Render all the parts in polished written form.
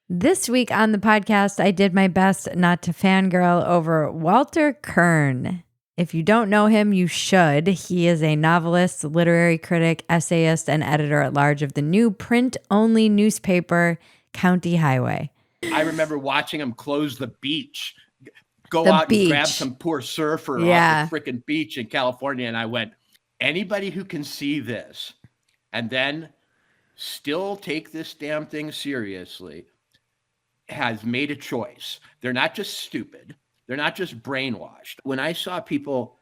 This week on the podcast, I did my best not to fangirl over Walter Kirn. If you don't know him, you should. He is a novelist, literary critic, essayist, and editor at large of the new print-only newspaper, County Highway. I remember watching him close the beach, go The out and grab beach. some poor surfer Yeah. off the freaking beach in California. And I went, anybody who can see this and then still take this damn thing seriously has made a choice. They're not just stupid. They're not just brainwashed. When I saw people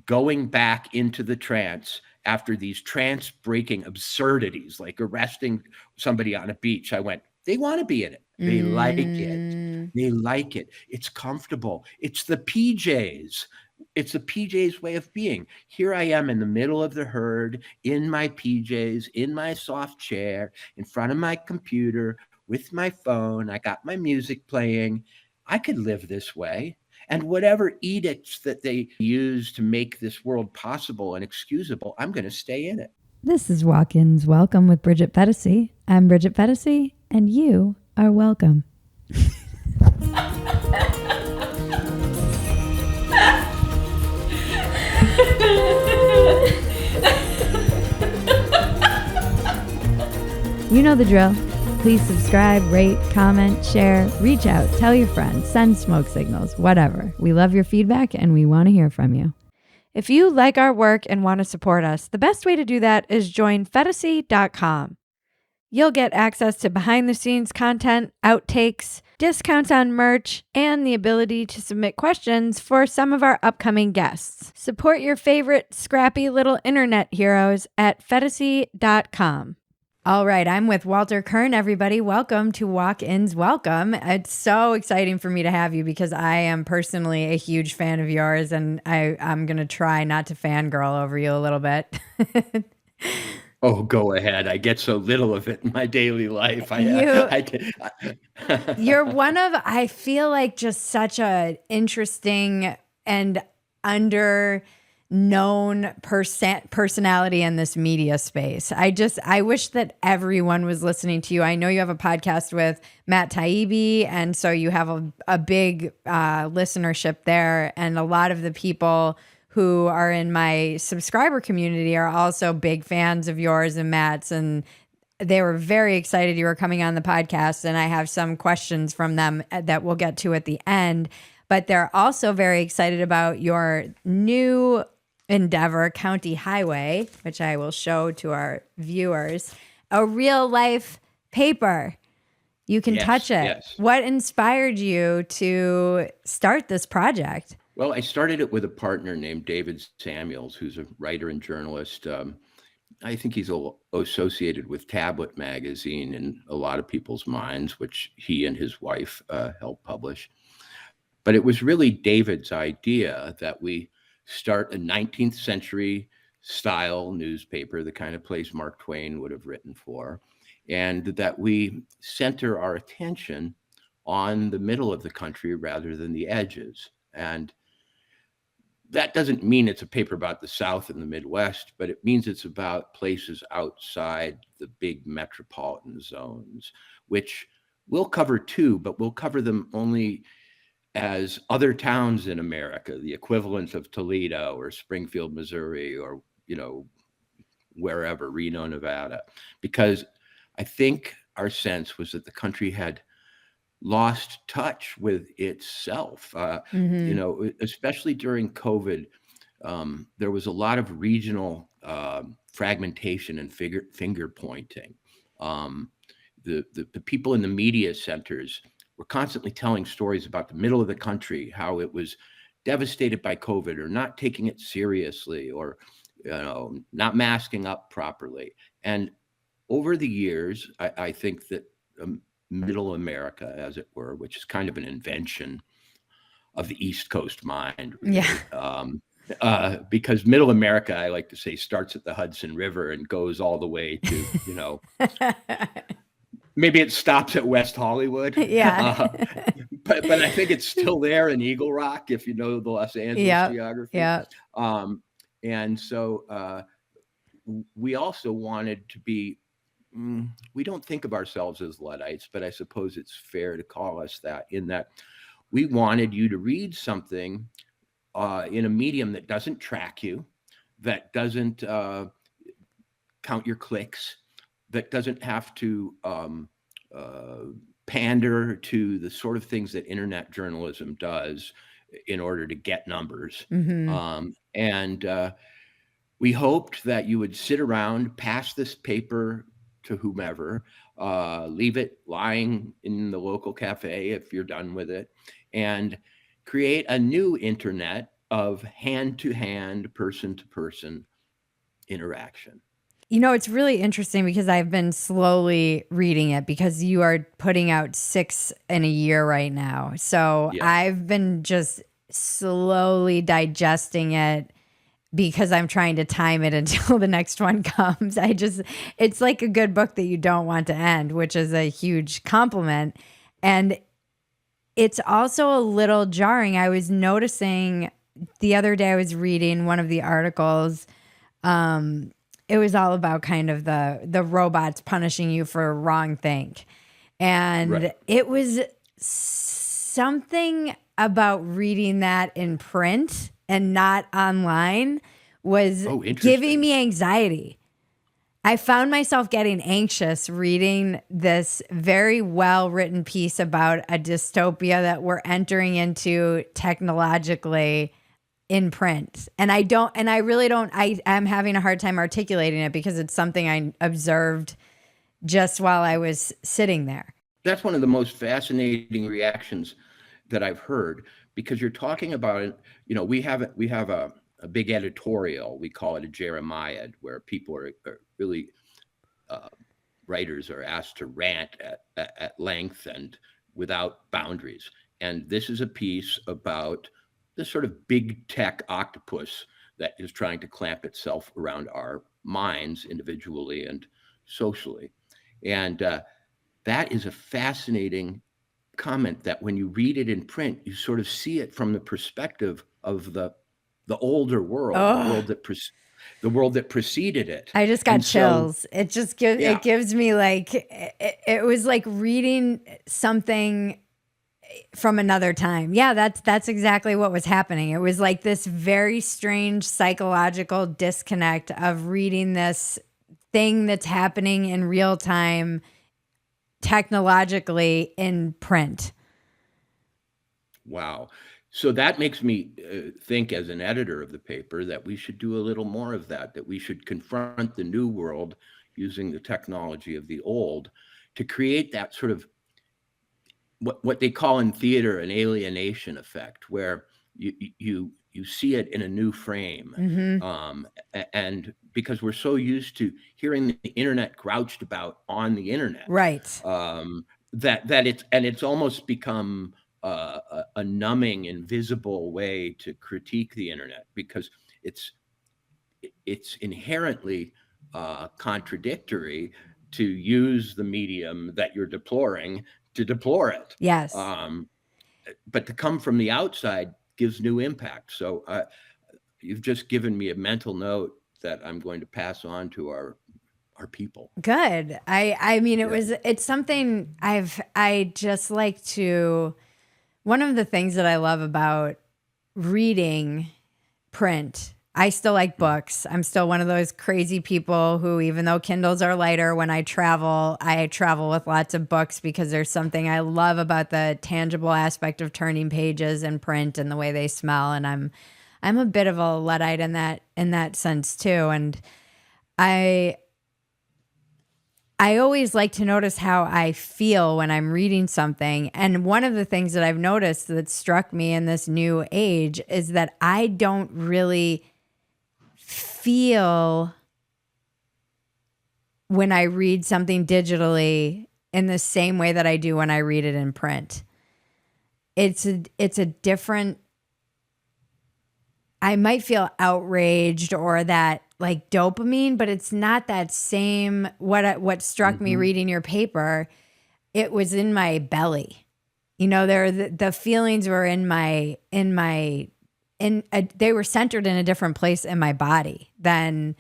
going back into the trance after these trance-breaking absurdities, like arresting somebody on a beach, I went, they want to be in it. They like it. They like it. It's comfortable. It's the PJs. It's the PJs way of being. Here I am in the middle of the herd, in my PJs, in my soft chair, in front of my computer, with my phone. I got my music playing. I could live this way. And whatever edicts that they use to make this world possible and excusable, I'm going to stay in it. This is Walk-Ins Welcome with Bridget Phetasy. I'm Bridget Phetasy, and you are welcome. You know the drill. Please subscribe, rate, comment, share, reach out, tell your friends, send smoke signals, whatever. We love your feedback and we want to hear from you. If you like our work and want to support us, the best way to do that is join Phetasy.com. You'll get access to behind-the-scenes content, outtakes, discounts on merch, and the ability to submit questions for some of our upcoming guests. Support your favorite scrappy little internet heroes at Phetasy.com. All right, I'm with Walter Kirn, everybody. Welcome to Walk-Ins Welcome. It's so exciting for me to have you because I am personally a huge fan of yours, and I'm going to try not to fangirl over you a little bit. Oh, go ahead. I get so little of it in my daily life. You're one of, I feel like, just such a interesting and under-known personality in this media space. I wish that everyone was listening to you. I know you have a podcast with Matt Taibbi, and so you have a big listenership there, and a lot of the people who are in my subscriber community are also big fans of yours and Matt's, and they were very excited you were coming on the podcast, and I have some questions from them that we'll get to at the end. But they're also very excited about your new endeavor, County Highway, which I will show to our viewers, a real life paper. You can touch it. Yes. What inspired you to start this project? Well, I started it with a partner named David Samuels, who's a writer and journalist. I think he's associated with Tablet magazine in a lot of people's minds, which he and his wife helped publish. But it was really David's idea that we start a 19th century style newspaper, the kind of place Mark Twain would have written for, and that we center our attention on the middle of the country rather than the edges. And that doesn't mean it's a paper about the South and the Midwest, but it means it's about places outside the big metropolitan zones, which we'll cover too, but we'll cover them only as other towns in America, the equivalent of Toledo or Springfield, Missouri, or, wherever, Reno, Nevada, because I think our sense was that the country had lost touch with itself, especially during COVID. There was a lot of regional fragmentation and finger pointing. The people in the media centers were constantly telling stories about the middle of the country, how it was devastated by COVID or not taking it seriously or, not masking up properly. And over the years, I think that middle America, as it were, which is kind of an invention of the East Coast mind. Really. Yeah. Because middle America, I like to say, starts at the Hudson River and goes all the way to, maybe it stops at West Hollywood. Yeah. But I think it's still there in Eagle Rock, if you know the Los Angeles geography. Yeah. And so we also wanted to be we don't think of ourselves as Luddites, but I suppose it's fair to call us that, in that we wanted you to read something in a medium that doesn't track you, that doesn't count your clicks, that doesn't have to pander to the sort of things that internet journalism does in order to get numbers. And we hoped that you would sit around, pass this paper to whomever, leave it lying in the local cafe if you're done with it, and create a new internet of hand-to-hand, person-to-person interaction. It's really interesting because I've been slowly reading it because you are putting out 6 in a year right now. So Yeah. I've been just slowly digesting it because I'm trying to time it until the next one comes. It's like a good book that you don't want to end, which is a huge compliment. And it's also a little jarring. I was noticing the other day, I was reading one of the articles. It was all about kind of the robots punishing you for a wrong thing. And It was something about reading that in print and not online was giving me anxiety. I found myself getting anxious reading this very well-written piece about a dystopia that we're entering into technologically in print. And I really don't, I'm having a hard time articulating it because it's something I observed just while I was sitting there. That's one of the most fascinating reactions that I've heard, because you're talking about it. We have a big editorial. We call it a Jeremiah, where people are really writers are asked to rant at length and without boundaries. And this is a piece about this sort of big tech octopus that is trying to clamp itself around our minds individually and socially. And that is a fascinating comment, that when you read it in print, you sort of see it from the perspective of the older world, the world that preceded it. I just got chills. It just it gives me like, it was like reading something from another time. Yeah, that's exactly what was happening. It was like this very strange psychological disconnect of reading this thing that's happening in real time technologically in print. Wow. So that makes me think, as an editor of the paper, that we should do a little more of that we should confront the new world using the technology of the old to create that sort of what they call in theater an alienation effect, where you see it in a new frame. And because we're so used to hearing the internet grouched about on the internet, right? That it's almost become a numbing, invisible way to critique the internet, because it's inherently contradictory to use the medium that you're deploring to deplore it. Yes. But to come from the outside gives new impact. So you've just given me a mental note that I'm going to pass on to our people. Good. I mean, it's something I just like to, one of the things that I love about reading print, I still like books. I'm still one of those crazy people who, even though Kindles are lighter, when I travel with lots of books, because there's something I love about the tangible aspect of turning pages in print and the way they smell. And I'm a bit of a Luddite in that sense too. And I always like to notice how I feel when I'm reading something. And one of the things that I've noticed that struck me in this new age is that I don't really feel when I read something digitally in the same way that I do when I read it in print. It's a different, I might feel outraged or that like dopamine, but it's not that same, what struck me reading your paper, it was in my belly. The feelings were they were centered in a different place in my body than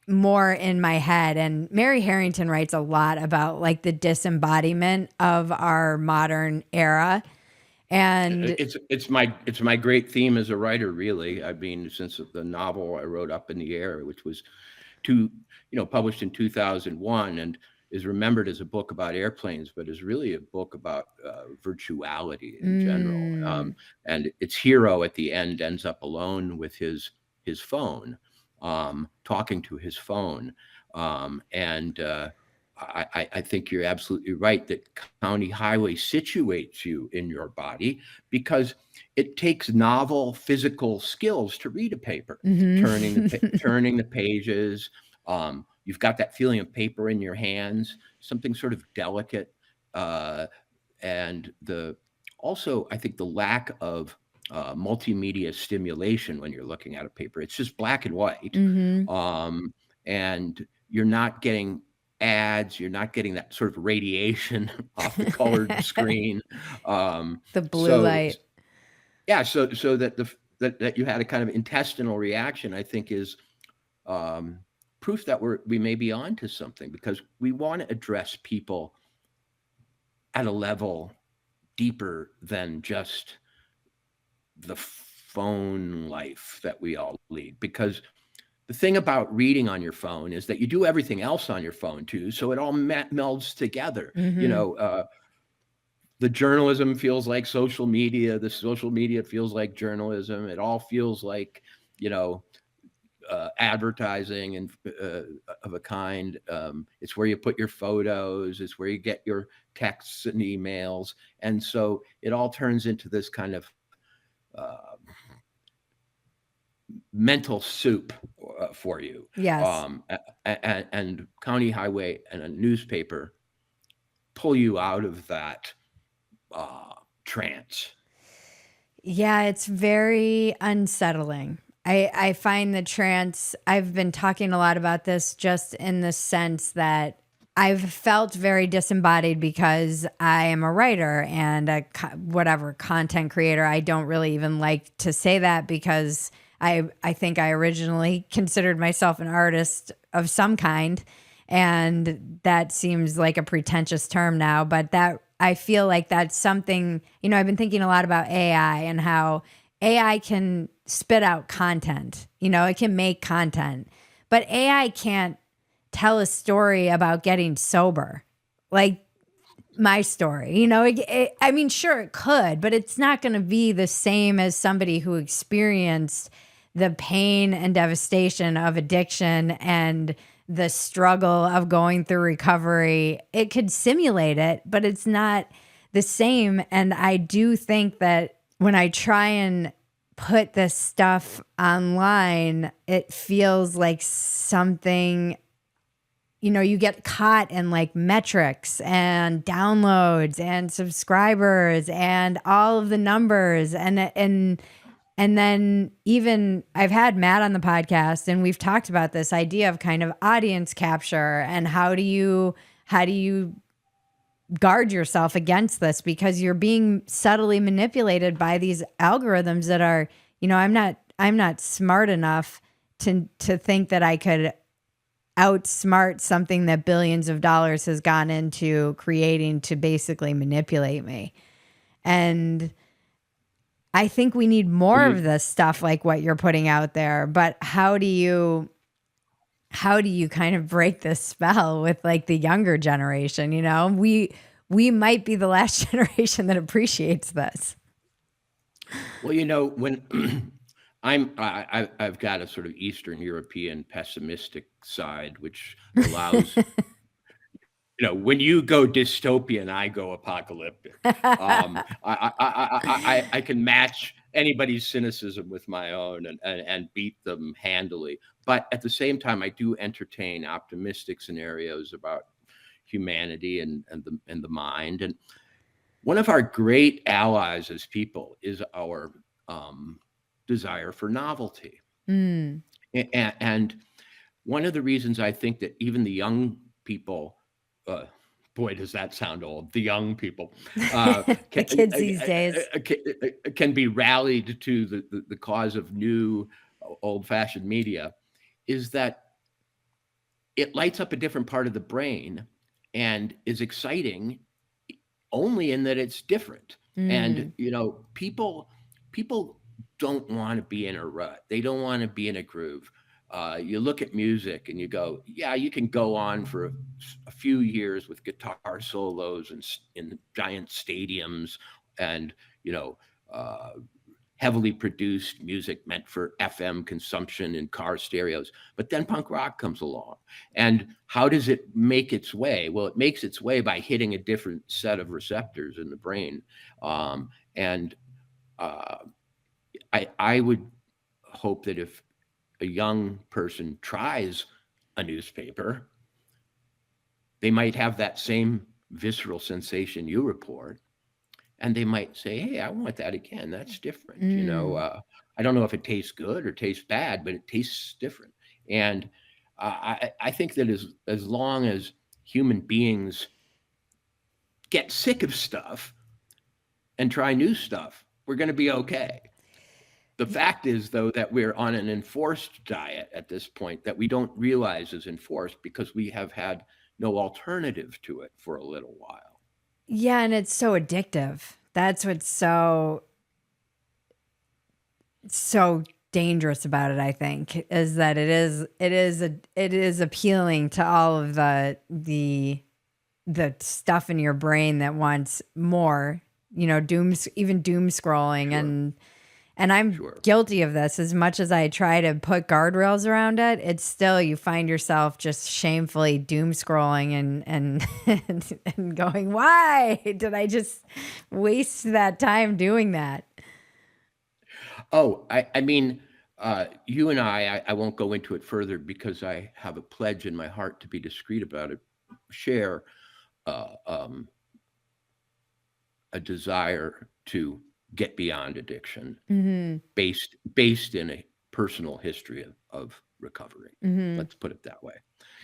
more in my head. And Mary Harrington writes a lot about like the disembodiment of our modern era. And it's my great theme as a writer, really. I mean, since the novel I wrote, Up in the Air, which was published in 2001 and is remembered as a book about airplanes, but is really a book about virtuality in general. And its hero at the end ends up alone with his phone, talking to his phone. And I think you're absolutely right that County Highway situates you in your body because it takes novel physical skills to read a paper, turning the pages. You've got that feeling of paper in your hands, something sort of delicate, and also I think the lack of multimedia stimulation when you're looking at a paper. It's just black and white, and you're not getting ads, you're not getting that sort of radiation off the colored screen, the blue light. Yeah, so that that you had a kind of intestinal reaction, I think, is proof that we may be on to something, because we want to address people at a level deeper than just the phone life that we all lead. Because the thing about reading on your phone is that you do everything else on your phone too, so it all melds together. The journalism feels like social media, the social media feels like journalism. It all feels like advertising and of a kind. It's where you put your photos, it's where you get your texts and emails, and so it all turns into this kind of mental soup for you. Yes. And County Highway and a newspaper pull you out of that trance. Yeah, it's very unsettling. I find the trance, I've been talking a lot about this just in the sense that I've felt very disembodied because I am a writer and a content creator. I don't really even like to say that because I think I originally considered myself an artist of some kind, and that seems like a pretentious term now, but that I feel like that's something, I've been thinking a lot about AI and how AI can spit out content, it can make content, but AI can't tell a story about getting sober. Like my story, I mean, sure it could, but it's not going to be the same as somebody who experienced the pain and devastation of addiction and the struggle of going through recovery. It could simulate it, but it's not the same. And I do think that when I try and put this stuff online, it feels like something, you get caught in like metrics and downloads and subscribers and all of the numbers. And then even I've had Matt on the podcast and we've talked about this idea of kind of audience capture and how do you guard yourself against this, because you're being subtly manipulated by these algorithms that are, I'm not smart enough to think that I could outsmart something that billions of dollars has gone into creating to basically manipulate me. And I think we need more of this stuff like what you're putting out there, but how do you kind of break this spell with like the younger generation? We might be the last generation that appreciates this. Well, when I've got a sort of Eastern European pessimistic side, which allows when you go dystopian, I go apocalyptic. I can match anybody's cynicism with my own and beat them handily. But at the same time, I do entertain optimistic scenarios about humanity and the mind. And one of our great allies as people is our desire for novelty. And one of the reasons I think that even the young people, boy, does that sound old, the young people, the kids these days can be rallied to the cause of new old-fashioned media, is that it lights up a different part of the brain and is exciting only in that it's different. And people don't want to be in a rut. They don't want to be in a groove. You look at music and you go, yeah, you can go on for a few years with guitar solos and in giant stadiums and uh, heavily produced music meant for FM consumption in car stereos. But then punk rock comes along. And how does it make its way? Well, it makes its way by hitting a different set of receptors in the brain. And I would hope that if a young person tries a newspaper, they might have that same visceral sensation you report. And they might say, hey, I want that again. That's different. I don't know if it tastes good or tastes bad, but it tastes different. And I think that as long as human beings get sick of stuff and try new stuff, we're going to be okay. The fact is, though, that we're on an enforced diet at this point that we don't realize is enforced because we have had no alternative to it for a little while. Yeah, and it's so addictive. That's what's so dangerous about it, I think, is that it is appealing to all of the stuff in your brain that wants more, doom scrolling. Sure. And I'm guilty of this. As much as I try to put guardrails around it, it's still, you find yourself just shamefully doom scrolling and going, why did I just waste that time doing that? Oh, I mean, you and I won't go into it further because I have a pledge in my heart to be discreet about it, share a desire to get beyond addiction based in a personal history of recovery. Let's put it that way.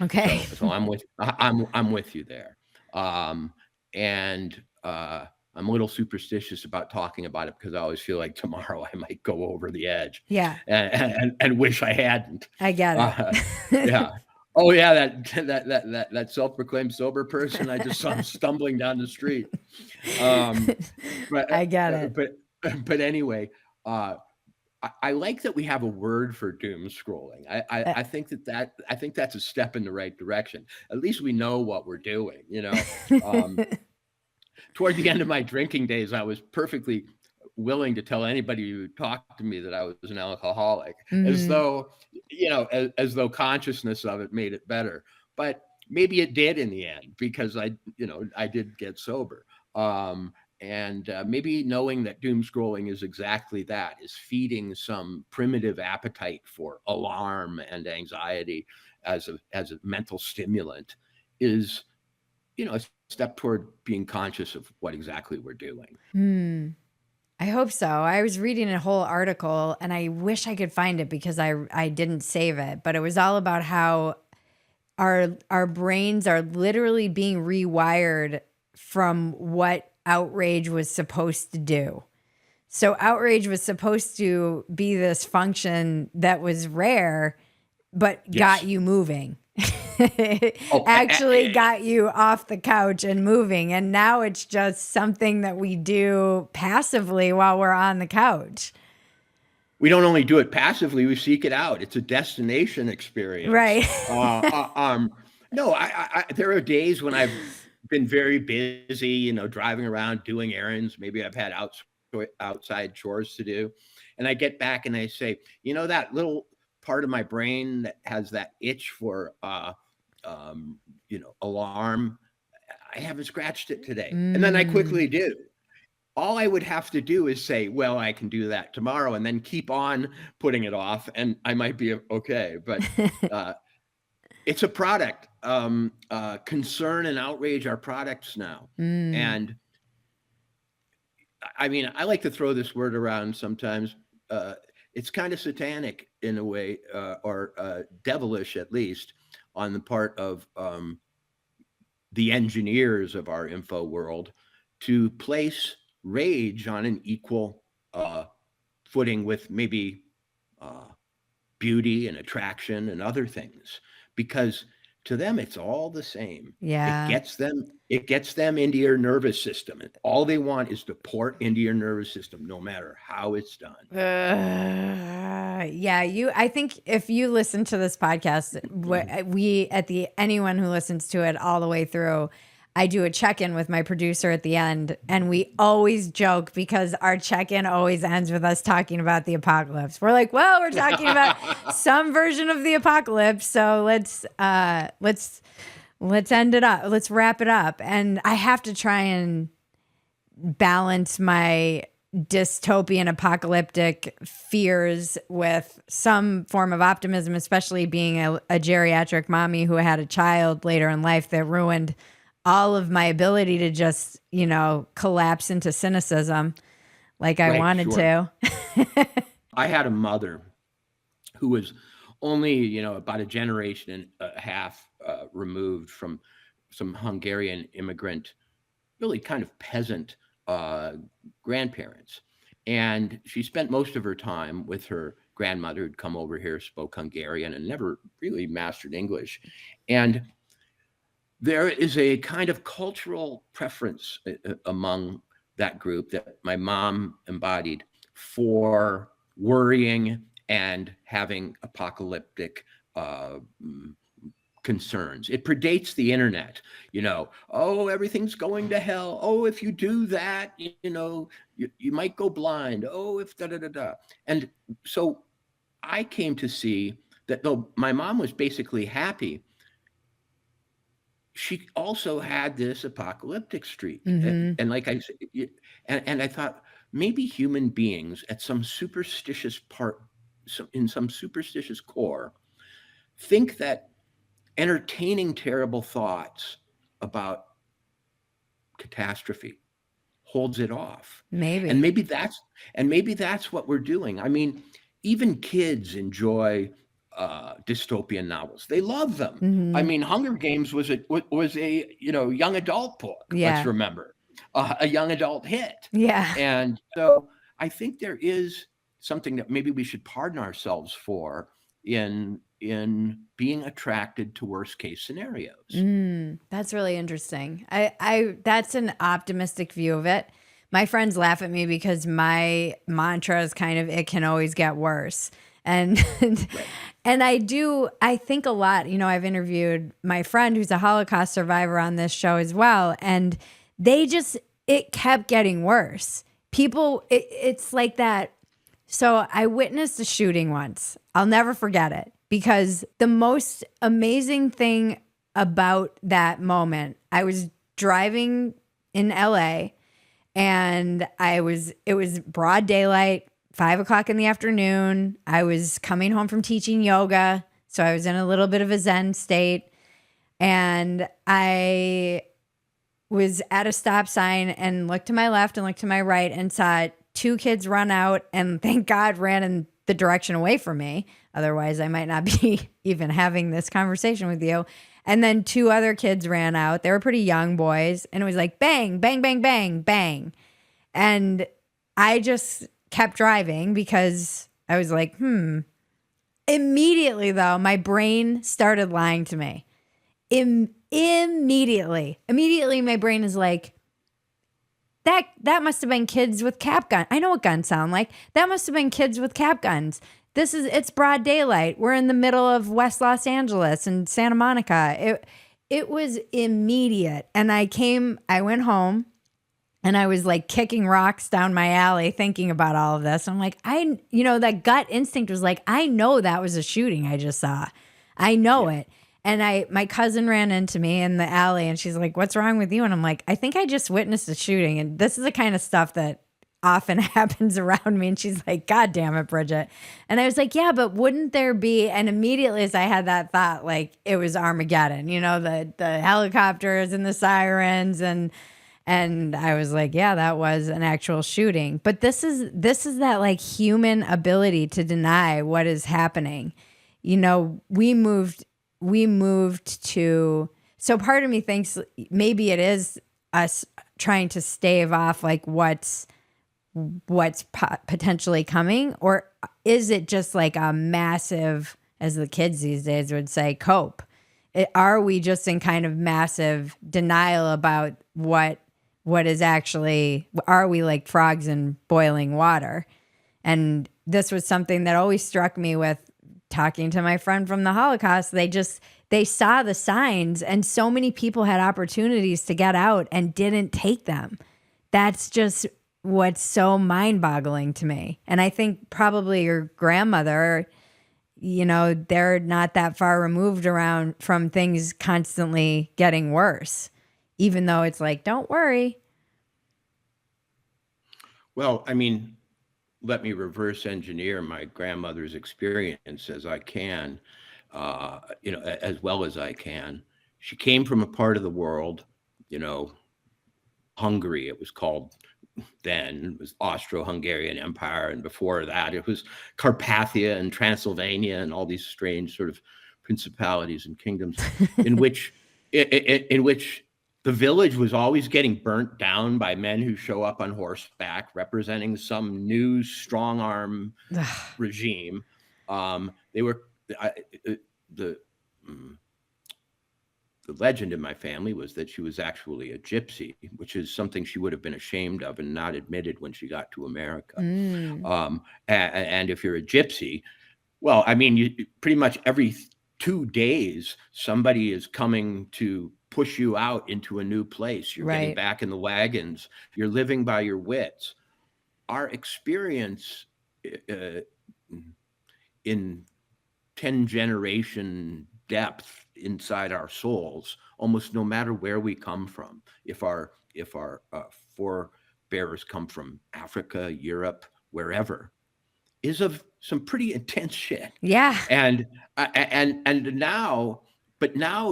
Okay. So I'm with you there. And I'm a little superstitious about talking about it because I always feel like tomorrow I might go over the edge. Yeah. And wish I hadn't. I get it. Yeah. Oh yeah, that self-proclaimed sober person I just saw him stumbling down the street. But I get it. But anyway, I like that we have a word for doom scrolling. I think that's a step in the right direction. At least we know what we're doing. Toward the end of my drinking days, I was perfectly willing to tell anybody who talked to me that I was an alcoholic, as though as though consciousness of it made it better. But maybe it did in the end because I did get sober. And maybe knowing that doom scrolling is exactly that, is feeding some primitive appetite for alarm and anxiety as a mental stimulant, is a step toward being conscious of what exactly we're doing. I hope so. I was reading a whole article and I wish I could find it because I didn't save it, but it was all about how our brains are literally being rewired from what outrage was supposed to do. So outrage was supposed to be this function that was rare, but got you moving. Actually got you off the couch and moving. And now it's just something that we do passively while we're on the couch. We don't only do it passively, we seek it out. It's a destination experience. Right. No, there are days when I've been very busy, driving around, doing errands. Maybe I've had outside chores to do. And I get back and I say, that little part of my brain that has that itch for, alarm, I haven't scratched it today. And then I quickly do. All I would have to do is say, well, I can do that tomorrow, and then keep on putting it off, and I might be okay. But it's a product. Concern and outrage are products now. And I mean, I like to throw this word around sometimes. It's kind of satanic in a way, or devilish at least, on the part of the engineers of our info world, to place rage on an equal footing with maybe beauty and attraction and other things, because to them, it's all the same. Yeah. It gets them into your nervous system. And all they want is to port into your nervous system, no matter how it's done. Yeah, I think if you listen to this podcast, anyone who listens to it all the way through, I do a check-in with my producer at the end, and we always joke because our check-in always ends with us talking about the apocalypse. We're like, well, we're talking about some version of the apocalypse, so let's end it up. Let's wrap it up. And I have to try and balance my dystopian apocalyptic fears with some form of optimism, especially being a geriatric mommy who had a child later in life that ruined all of my ability to just, collapse into cynicism like I wanted to. I had a mother who was only, about a generation and a half removed from some Hungarian immigrant, really kind of peasant grandparents. And she spent most of her time with her grandmother who'd come over here, spoke Hungarian, and never really mastered English. And there is a kind of cultural preference among that group that my mom embodied for worrying and having apocalyptic concerns. It predates the internet, oh, everything's going to hell. Oh, if you do that, you might go blind. Oh, if da-da-da-da. And so I came to see that though my mom was basically happy, she also had this apocalyptic streak. Mm-hmm. And like I said, and I thought maybe human beings at some superstitious in some superstitious core, think that entertaining terrible thoughts about catastrophe holds it off. Maybe. And maybe that's what we're doing. I mean, even kids enjoy dystopian novels. They love them. Mm-hmm. I mean, Hunger Games was a young adult book. Yeah. Let's remember, a young adult hit. Yeah. And so I think there is something that maybe we should pardon ourselves for in being attracted to worst case scenarios. That's really interesting. I that's an optimistic view of it. My friends laugh at me because my mantra is kind of, it can always get worse. And Right. and I think a lot, I've interviewed my friend who's a Holocaust survivor on this show as well. And it kept getting worse. It's like that. So I witnessed a shooting once. I'll never forget it because the most amazing thing about that moment, I was driving in LA and it was broad daylight. 5:00 in the afternoon. I was coming home from teaching yoga. So I was in a little bit of a Zen state. And I was at a stop sign and looked to my left and looked to my right and saw two kids run out and thank God ran in the direction away from me. Otherwise, I might not be even having this conversation with you. And then two other kids ran out. They were pretty young boys. And it was like bang, bang, bang, bang, bang. And I just kept driving because I was like, Immediately, though, my brain started lying to me. Immediately, my brain is like, that must have been kids with cap guns. I know what guns sound like. That must have been kids with cap guns. It's broad daylight. We're in the middle of West Los Angeles and Santa Monica. It was immediate. And I went home. And I was like kicking rocks down my alley thinking about all of this. I'm like, that gut instinct was like, I know that was a shooting I just saw. I know it. And my cousin ran into me in the alley and she's like, what's wrong with you? And I'm like, I think I just witnessed a shooting. And this is the kind of stuff that often happens around me. And she's like, God damn it, Bridget. And I was like, yeah, but wouldn't there be? And immediately as I had that thought, like it was Armageddon, the helicopters and the sirens and I was like, yeah, that was an actual shooting. But this is that like human ability to deny what is happening. We moved to, so part of me thinks maybe it is us trying to stave off like what's potentially coming, or is it just like a massive, as the kids these days would say, cope? are we just in kind of massive denial about what is actually, are we like frogs in boiling water? And this was something that always struck me with talking to my friend from the Holocaust. They saw the signs, and so many people had opportunities to get out and didn't take them. That's just what's so mind-boggling to me. And I think probably your grandmother, they're not that far removed around from things constantly getting worse, even though it's like, don't worry. Well, I mean, let me reverse engineer my grandmother's experience as I can, as well as I can. She came from a part of the world, Hungary, it was called then. It was Austro-Hungarian Empire, and before that it was Carpathia and Transylvania and all these strange sort of principalities and kingdoms in which the village was always getting burnt down by men who show up on horseback representing some new strong arm regime. They were the legend in my family was that she was actually a gypsy, which is something she would have been ashamed of and not admitted when she got to America. And if you're a gypsy, well, I mean, you pretty much every 2 days, somebody is coming to push you out into a new place. You're getting back in the wagons. You're living by your wits. Our experience in 10 generation depth inside our souls, almost no matter where we come from, if our forebears come from Africa, Europe, wherever, is of some pretty intense shit. Yeah. And now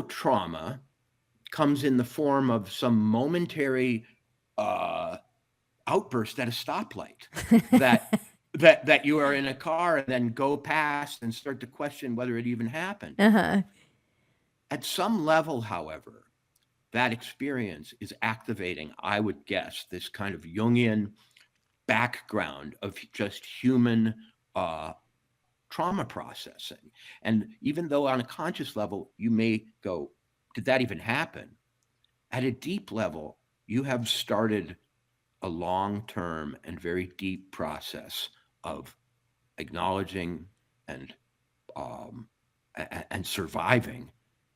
trauma comes in the form of some momentary outburst at a stoplight that you are in a car and then go past and start to question whether it even happened. At some level, however, that experience is activating, I would guess, this kind of Jungian background of just human trauma processing. And even though on a conscious level, you may go, did that even happen? At a deep level, you have started a long-term and very deep process of acknowledging and surviving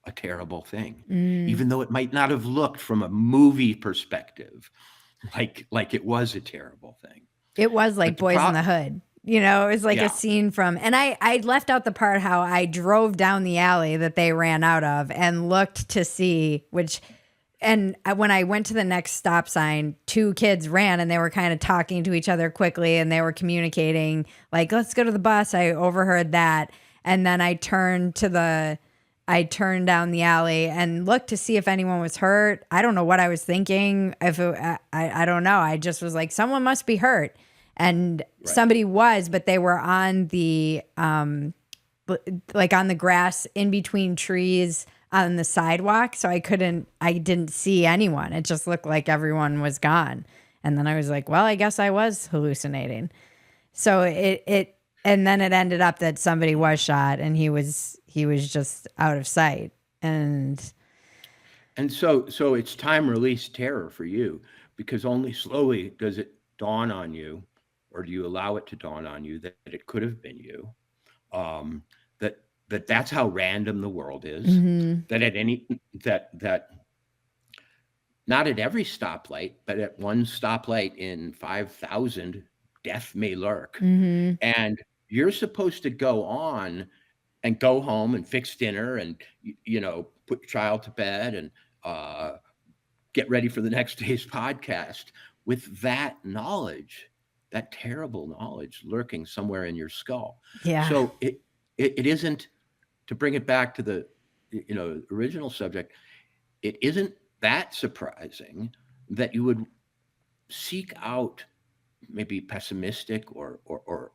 a terrible thing, even though it might not have looked from a movie perspective like it was a terrible thing. It was like Boys in the Hood. It was like a scene from, and I left out the part how I drove down the alley that they ran out of and looked to see when I went to the next stop sign, 2 kids ran and they were kind of talking to each other quickly and they were communicating like, let's go to the bus. I overheard that. And then I turned down the alley and looked to see if anyone was hurt. I don't know what I was thinking. I don't know. I just was like, someone must be hurt. And somebody was, but they were on the, like on the grass in between trees on the sidewalk. So I didn't see anyone. It just looked like everyone was gone. And then I was like, well, I guess I was hallucinating. So and then it ended up that somebody was shot and he was just out of sight. And so it's time release terror for you, because only slowly does it dawn on you, or do you allow it to dawn on you that it could have been you, that's how random the world is, that not at every stoplight, but at one stoplight in 5,000, death may lurk. And you're supposed to go on and go home and fix dinner and, put your child to bed and get ready for the next day's podcast with that knowledge, that terrible knowledge lurking somewhere in your skull. Yeah. So it isn't, to bring it back to the original subject, it isn't that surprising that you would seek out maybe pessimistic or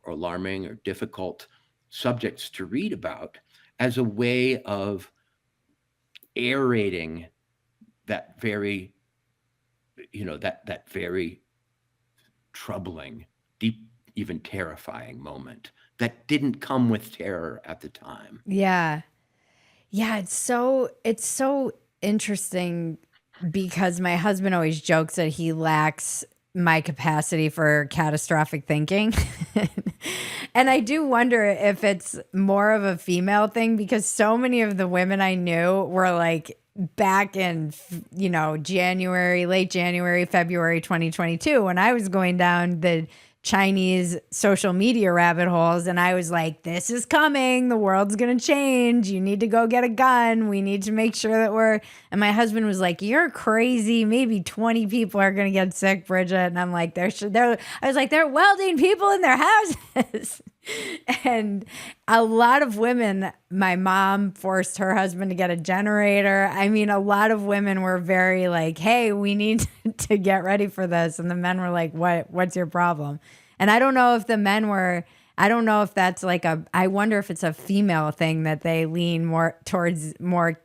alarming or difficult subjects to read about as a way of aerating that very, that very troubling, deep, even terrifying moment that didn't come with terror at the time. Yeah. Yeah, it's so interesting because my husband always jokes that he lacks my capacity for catastrophic thinking. And I do wonder if it's more of a female thing because so many of the women I knew were like back in, January, late January, February 2022, when I was going down the Chinese social media rabbit holes. And I was like, this is coming. The world's going to change. You need to go get a gun. We need to make sure that and my husband was like, you're crazy. Maybe 20 people are going to get sick, Bridget. And I'm like, I was like, they're welding people in their houses. And a lot of women, my mom forced her husband to get a generator. I mean, a lot of women were very like, hey, we need to get ready for this. And the men were like, what's your problem? And I don't know if I don't know if that's like I wonder if it's a female thing that they lean more towards more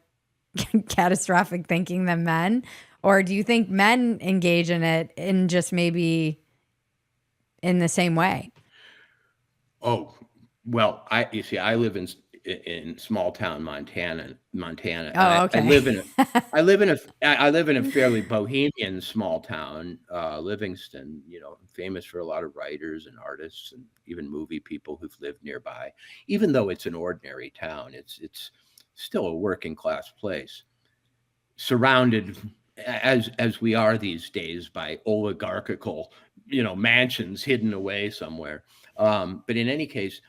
catastrophic thinking than men. Or do you think men engage in it in just maybe in the same way? Oh, well, you see, I live in small town Montana, and Oh, I okay. live in a fairly bohemian small town, Livingston. Famous for a lot of writers and artists, and even movie people who've lived nearby. Even though it's an ordinary town, it's still a working class place, surrounded as we are these days by oligarchical, mansions hidden away somewhere. But in any case,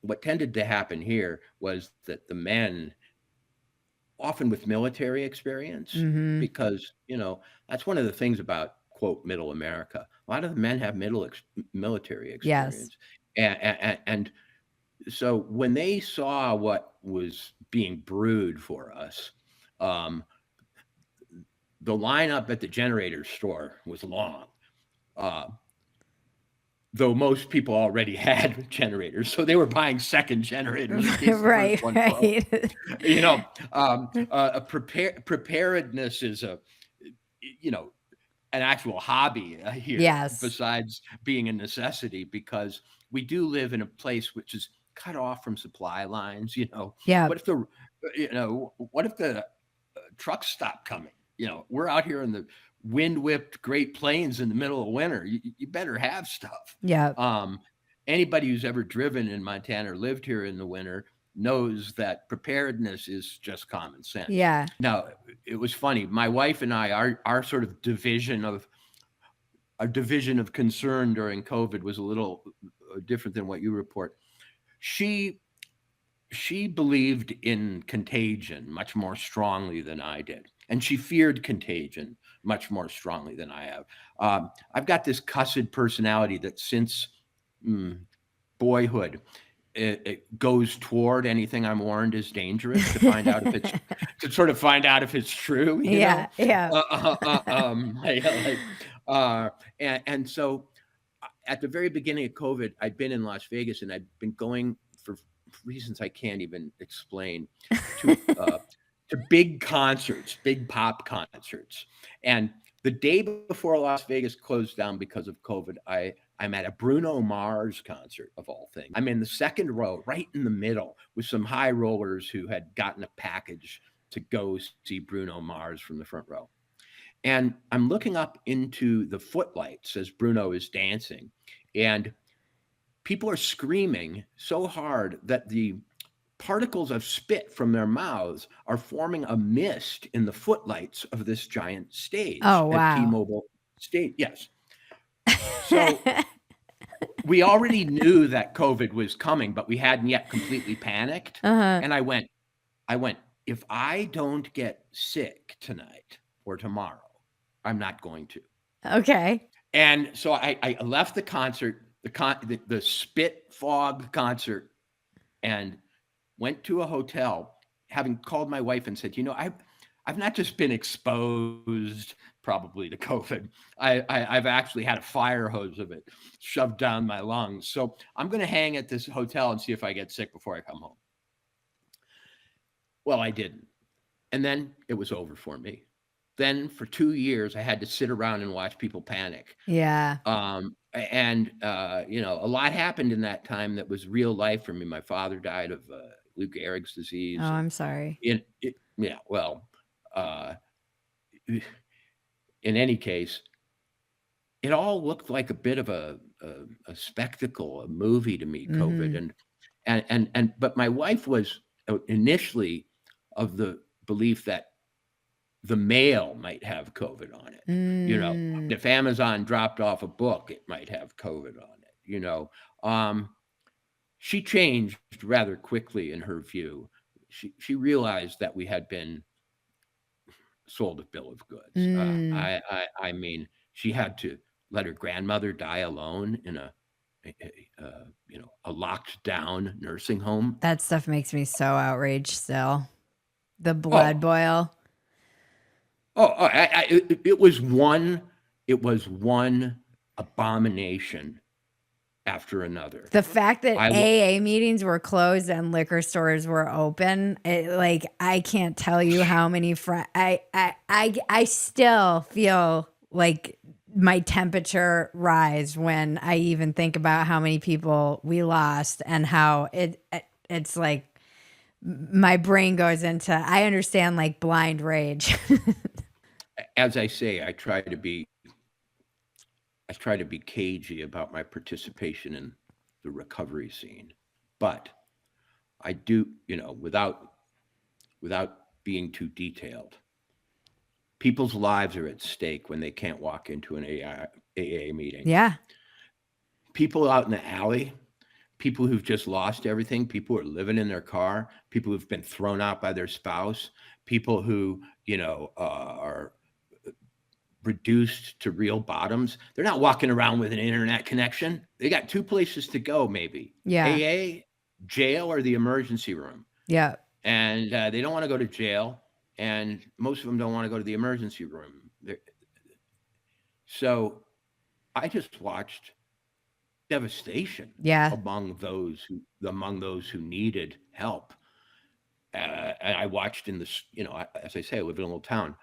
what tended to happen here was that the men, often with military experience, Mm-hmm. because that's one of the things about quote middle America. A lot of the men have military Yes. experience, and so when they saw what was being brewed for us, um, the lineup at the generator store was long. Uh, though most people already had generators, so they were buying second generators in case the Right, first one broke. right. Preparedness is an actual hobby here, Yes. besides being a necessity, because we do live in a place which is cut off from supply lines. Yeah. What if the trucks stop coming? We're out here in the wind whipped Great Plains in the middle of winter. You better have stuff. Yeah. Anybody who's ever driven in Montana or lived here in the winter knows that preparedness is just common sense. Yeah. Now, it was funny. My wife and I, our sort of division of concern during COVID was a little different than what you report. She believed in contagion much more strongly than I did, and she feared contagion much more strongly than I have. I've got this cussed personality that since boyhood, it goes toward anything I'm warned is dangerous to find out if it's to sort of find out if it's true. Yeah. And so at the very beginning of COVID, I'd been in Las Vegas, and I'd been going for reasons I can't even explain to big concerts, big pop concerts. And the day before Las Vegas closed down because of COVID, I'm at a Bruno Mars concert, of all things. I'm in the second row, right in the middle, with some high rollers who had gotten a package to go see Bruno Mars from the front row. And I'm looking up into the footlights as Bruno is dancing, and people are screaming so hard that the particles of spit from their mouths are forming a mist in the footlights of this giant stage. Oh, wow. At T-Mobile State. Yes. So we already knew that COVID was coming, but we hadn't yet completely panicked. And I went, if I don't get sick tonight or tomorrow, I'm not going to. Okay. And so I left the concert, the spit fog concert, and went to a hotel, having called my wife and said, I've not just been exposed probably to COVID. I've actually had a fire hose of it shoved down my lungs. So I'm going to hang at this hotel and see if I get sick before I come home. Well, I didn't. And then it was over for me. Then for 2 years, I had to sit around and watch people panic. Yeah. A lot happened in that time that was real life for me. My father died of Lou Gehrig's Oh, disease. I'm sorry. Yeah, well, uh, in any case, it all looked like a bit of a spectacle, a movie to me, COVID. Mm-hmm. But my wife was initially of the belief that the mail might have COVID on it. Mm. If Amazon dropped off a book, it might have COVID on it. She changed rather quickly in her view. She realized that we had been sold a bill of goods. Mm. I mean, she had to let her grandmother die alone in a locked down nursing home. That stuff makes me so outraged still. The blood Oh, boil. it was one abomination after another. The fact that I AA meetings were closed and liquor stores were open, I can't tell you how many I still feel like my temperature rise when I even think about how many people we lost and how it's like my brain goes into, I understand like blind rage. As I say, I try to be cagey about my participation in the recovery scene, but I do, without being too detailed, people's lives are at stake when they can't walk into an AA meeting. Yeah. People out in the alley, people who've just lost everything, people who are living in their car, people who've been thrown out by their spouse, people who, are reduced to real bottoms. They're not walking around with an internet connection. They got two places to go, maybe. Yeah. AA, jail, or the emergency room. Yeah. And they don't want to go to jail, and most of them don't want to go to the emergency room. So I just watched devastation among those who needed help. And I watched in this, as I say, I live in a little town.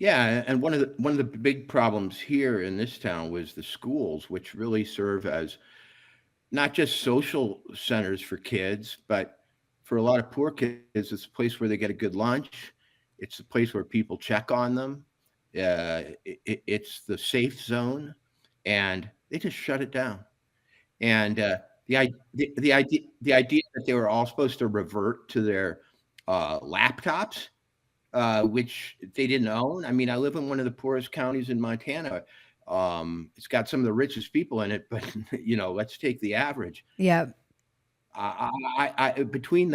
Yeah, and one of the big problems here in this town was the schools, which really serve as not just social centers for kids, but for a lot of poor kids, it's a place where they get a good lunch. It's a place where people check on them. It's the safe zone, and they just shut it down. And the idea that they were all supposed to revert to their laptops, which they didn't own. I mean, I live in one of the poorest counties in Montana. It's got some of the richest people in it, but let's take the average. Yeah. Between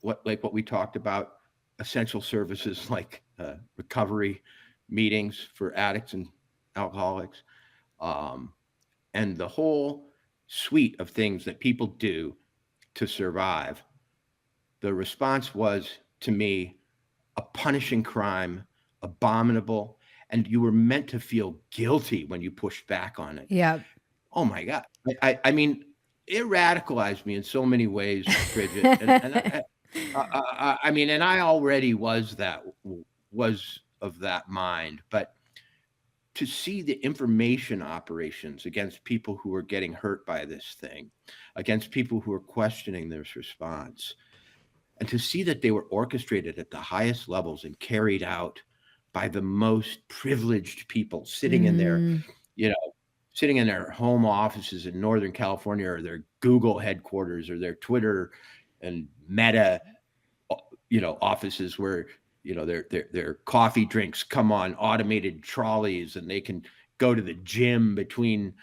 what we talked about, essential services like recovery meetings for addicts and alcoholics, and the whole suite of things that people do to survive, the response was, to me, a punishing crime, abominable, and you were meant to feel guilty when you pushed back on it. Yeah. Oh my God. I mean, it radicalized me in so many ways, Bridget. And I mean, and I already was of that mind, but to see the information operations against people who are getting hurt by this thing, against people who are questioning this response, and to see that they were orchestrated at the highest levels and carried out by the most privileged people sitting in their home offices in Northern California, or their Google headquarters, or their Twitter and Meta, offices where, their coffee drinks come on automated trolleys, and they can go to the gym between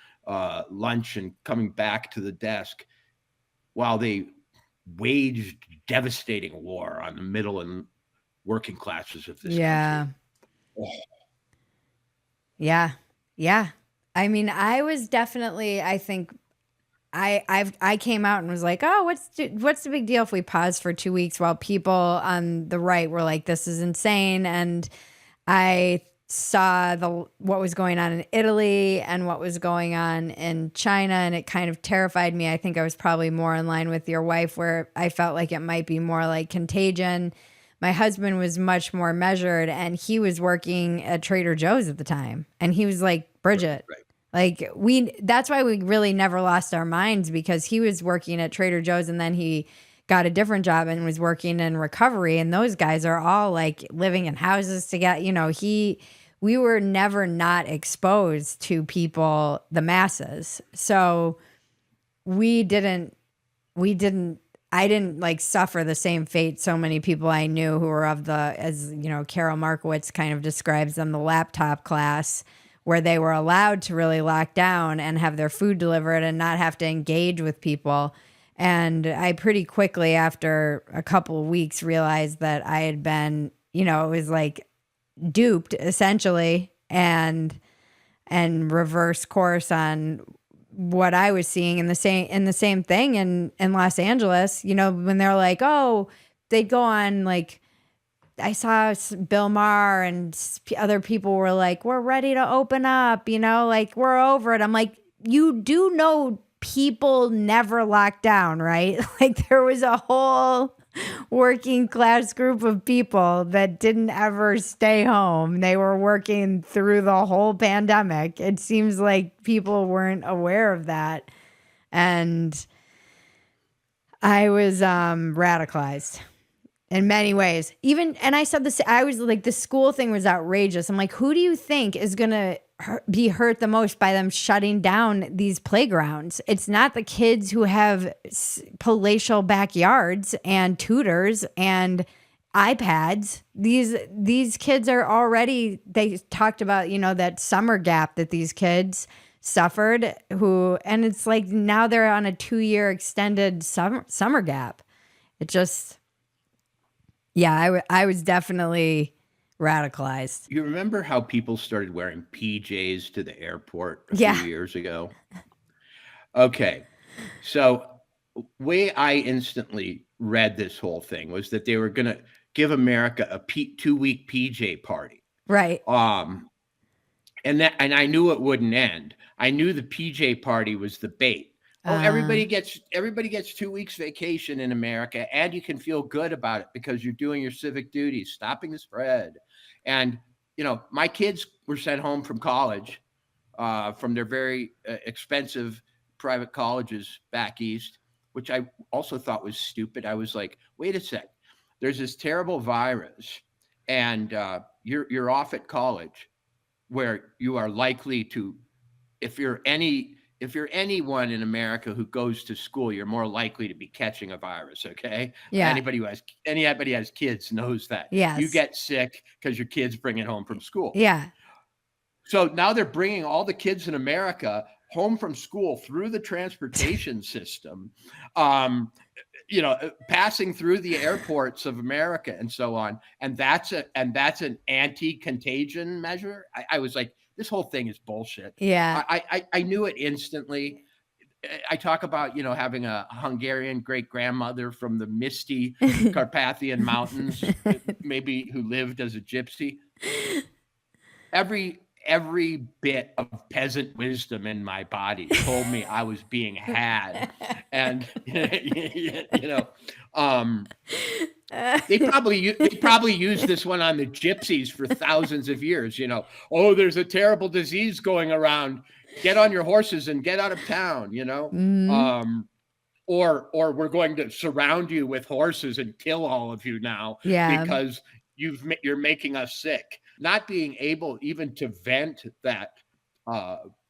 lunch and coming back to the desk, while they waged devastating war on the middle and working classes of this country. Oh. Yeah. Yeah. I mean, I was definitely, I think I came out and was like, oh, what's the big deal if we pause for 2 weeks, while people on the right were like, this is insane. And I saw what was going on in Italy and what was going on in China, and it kind of terrified me. I think I was probably more in line with your wife, where I felt like it might be more like contagion. My husband was much more measured, and he was working at Trader Joe's at the time. And he was like, Bridget, Like that's why we really never lost our minds, because he was working at Trader Joe's and then he got a different job and was working in recovery. And those guys are all like living in houses together. We were never not exposed to people, the masses. So I didn't like suffer the same fate so many people I knew who were as Carol Markowitz kind of describes them, the laptop class, where they were allowed to really lock down and have their food delivered and not have to engage with people. And I pretty quickly, after a couple of weeks, realized that I had been, it was like duped essentially, and reverse course on what I was seeing in the same thing in Los Angeles, when they're like, oh, they'd go on, like, I saw Bill Maher and other people were like, we're ready to open up, like we're over it. I'm like, you do know people never locked down, right? Like there was a whole working class group of people that didn't ever stay home. They were working through the whole pandemic. It seems like people weren't aware of that. And I was radicalized in many ways. And I said this, I was like, the school thing was outrageous. I'm like, who do you think is going to be hurt the most by them shutting down these playgrounds? It's not the kids who have palatial backyards and tutors and iPads. These kids are already, they talked about, that summer gap that these kids suffered, and it's like now they're on a 2-year extended summer gap. It just, yeah, I was definitely radicalized. You remember how people started wearing PJs to the airport a few years ago? Okay. So way I instantly read this whole thing was that they were going to give America a 2-week PJ party. Right. And I knew it wouldn't end. I knew the PJ party was the bait. Oh, everybody gets 2 weeks vacation in America, and you can feel good about it because you're doing your civic duties, stopping the spread. And, my kids were sent home from college, from their very expensive private colleges back east, which I also thought was stupid. I was like, wait a sec, there's this terrible virus, and you're off at college where you are likely to, if you're anyone in America who goes to school, you're more likely to be catching a virus. Okay. Yeah. Anybody has kids knows that. Yes. You get sick because your kids bring it home from school. Yeah. So now they're bringing all the kids in America home from school through the transportation system, passing through the airports of America and so on. And that's an anti-contagion measure. I was like, this whole thing is bullshit. Yeah. I knew it instantly. I talk about, having a Hungarian great grandmother from the misty Carpathian mountains, maybe who lived as a gypsy. Every bit of peasant wisdom in my body told me I was being had. And, they probably used this one on the gypsies for thousands of years. Oh, there's a terrible disease going around. Get on your horses and get out of town, Mm-hmm. Or we're going to surround you with horses and kill all of you now because you're making us sick. Not being able even to vent that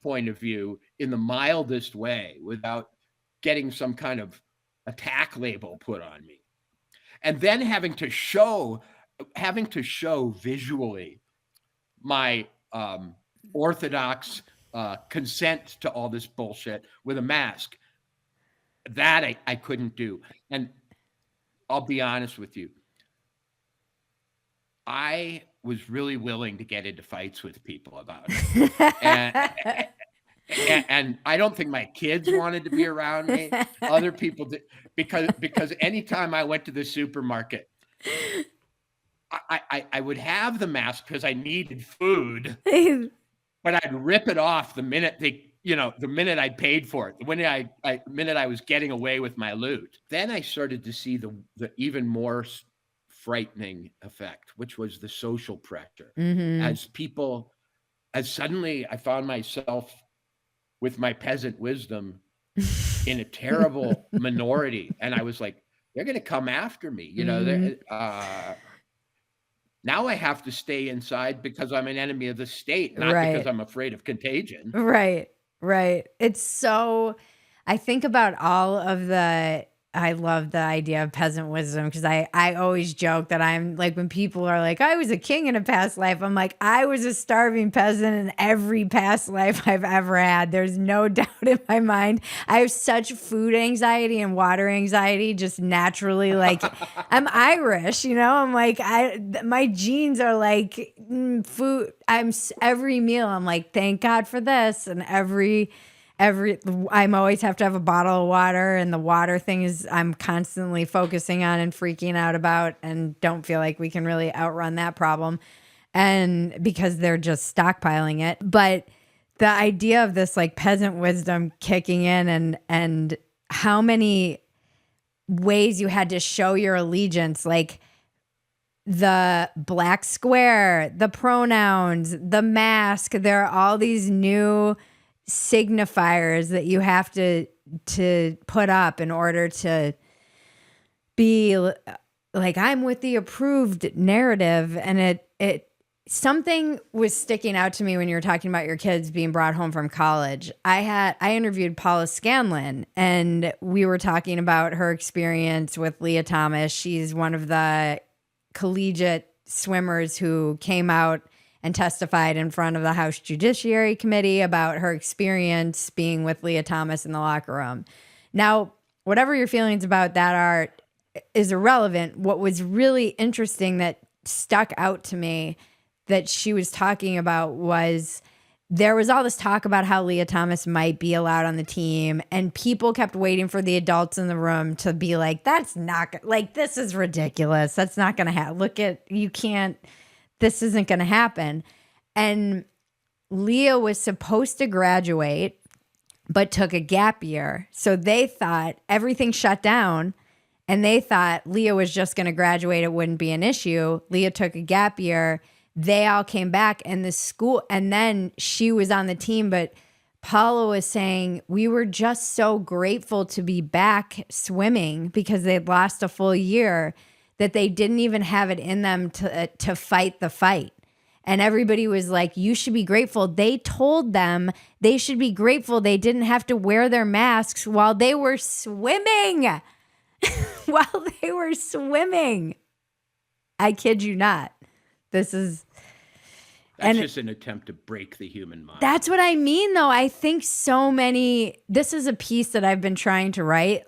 point of view in the mildest way without getting some kind of attack label put on me. And then having to show visually my orthodox consent to all this bullshit with a mask. That I couldn't do. And I'll be honest with you, I was really willing to get into fights with people about it. And I don't think my kids wanted to be around me. Other people did, because anytime I went to the supermarket, I would have the mask because I needed food, but I'd rip it off the minute the minute I paid for it, the minute I was getting away with my loot. Then I started to see the even more frightening effect, which was the social pressure. Mm-hmm. As suddenly I found myself with my peasant wisdom in a terrible minority. And I was like, they're going to come after me. Now I have to stay inside because I'm an enemy of the state, not because I'm afraid of contagion. Right. It's so, I think about all of I love the idea of peasant wisdom, because I always joke that I'm like, when people are like, I was a king in a past life, I'm like, I was a starving peasant in every past life I've ever had. There's no doubt in my mind. I have such food anxiety and water anxiety just naturally. Like, I'm Irish, I'm like, my genes are like food. Every meal, I'm like, thank God for this. And I'm always have to have a bottle of water, and the water thing is I'm constantly focusing on and freaking out about, and don't feel like we can really outrun that problem. And because they're just stockpiling it. But the idea of this like peasant wisdom kicking in, and how many ways you had to show your allegiance, like the black square, the pronouns, the mask, there are all these new signifiers that you have to put up in order to be like, I'm with the approved narrative. And it something was sticking out to me when you were talking about your kids being brought home from college. I interviewed Paula Scanlon, and we were talking about her experience with Leah Thomas. She's one of the collegiate swimmers who came out and testified in front of the House Judiciary Committee about her experience being with Leah Thomas in the locker room. Now, whatever your feelings about that is irrelevant. What was really interesting that stuck out to me that she was talking about was there was all this talk about how Leah Thomas might be allowed on the team, and people kept waiting for the adults in the room to be like, that's not, like, this is ridiculous. That's not going to happen. This isn't going to happen. And Leah was supposed to graduate, but took a gap year. So they thought everything shut down, and they thought Leah was just going to graduate. It wouldn't be an issue. Leah took a gap year. They all came back, and the school, and then she was on the team. But Paula was saying, we were just so grateful to be back swimming because they'd lost a full year, that they didn't even have it in them to fight the fight. And everybody was like, you should be grateful. They told them they should be grateful they didn't have to wear their masks while they were swimming. While they were swimming. I kid you not. That's just an attempt to break the human mind. That's what I mean, though. I think this is a piece that I've been trying to write.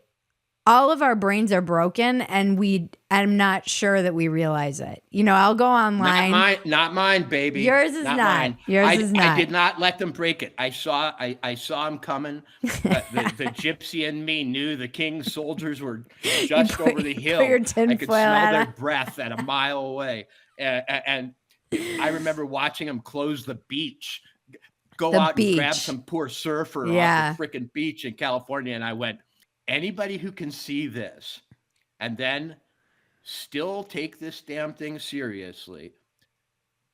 All of our brains are broken, and I'm not sure that we realize it. I'll go online. Not mine, baby. Yours is not. Mine. Yours is not. I did not let them break it. I saw him coming. The gypsy in me knew the king's soldiers were just over the hill. I could smell their breath at a mile away. And I remember watching them close the beach, and grab some poor surfer off the freaking beach in California. And I went, anybody who can see this and then still take this damn thing seriously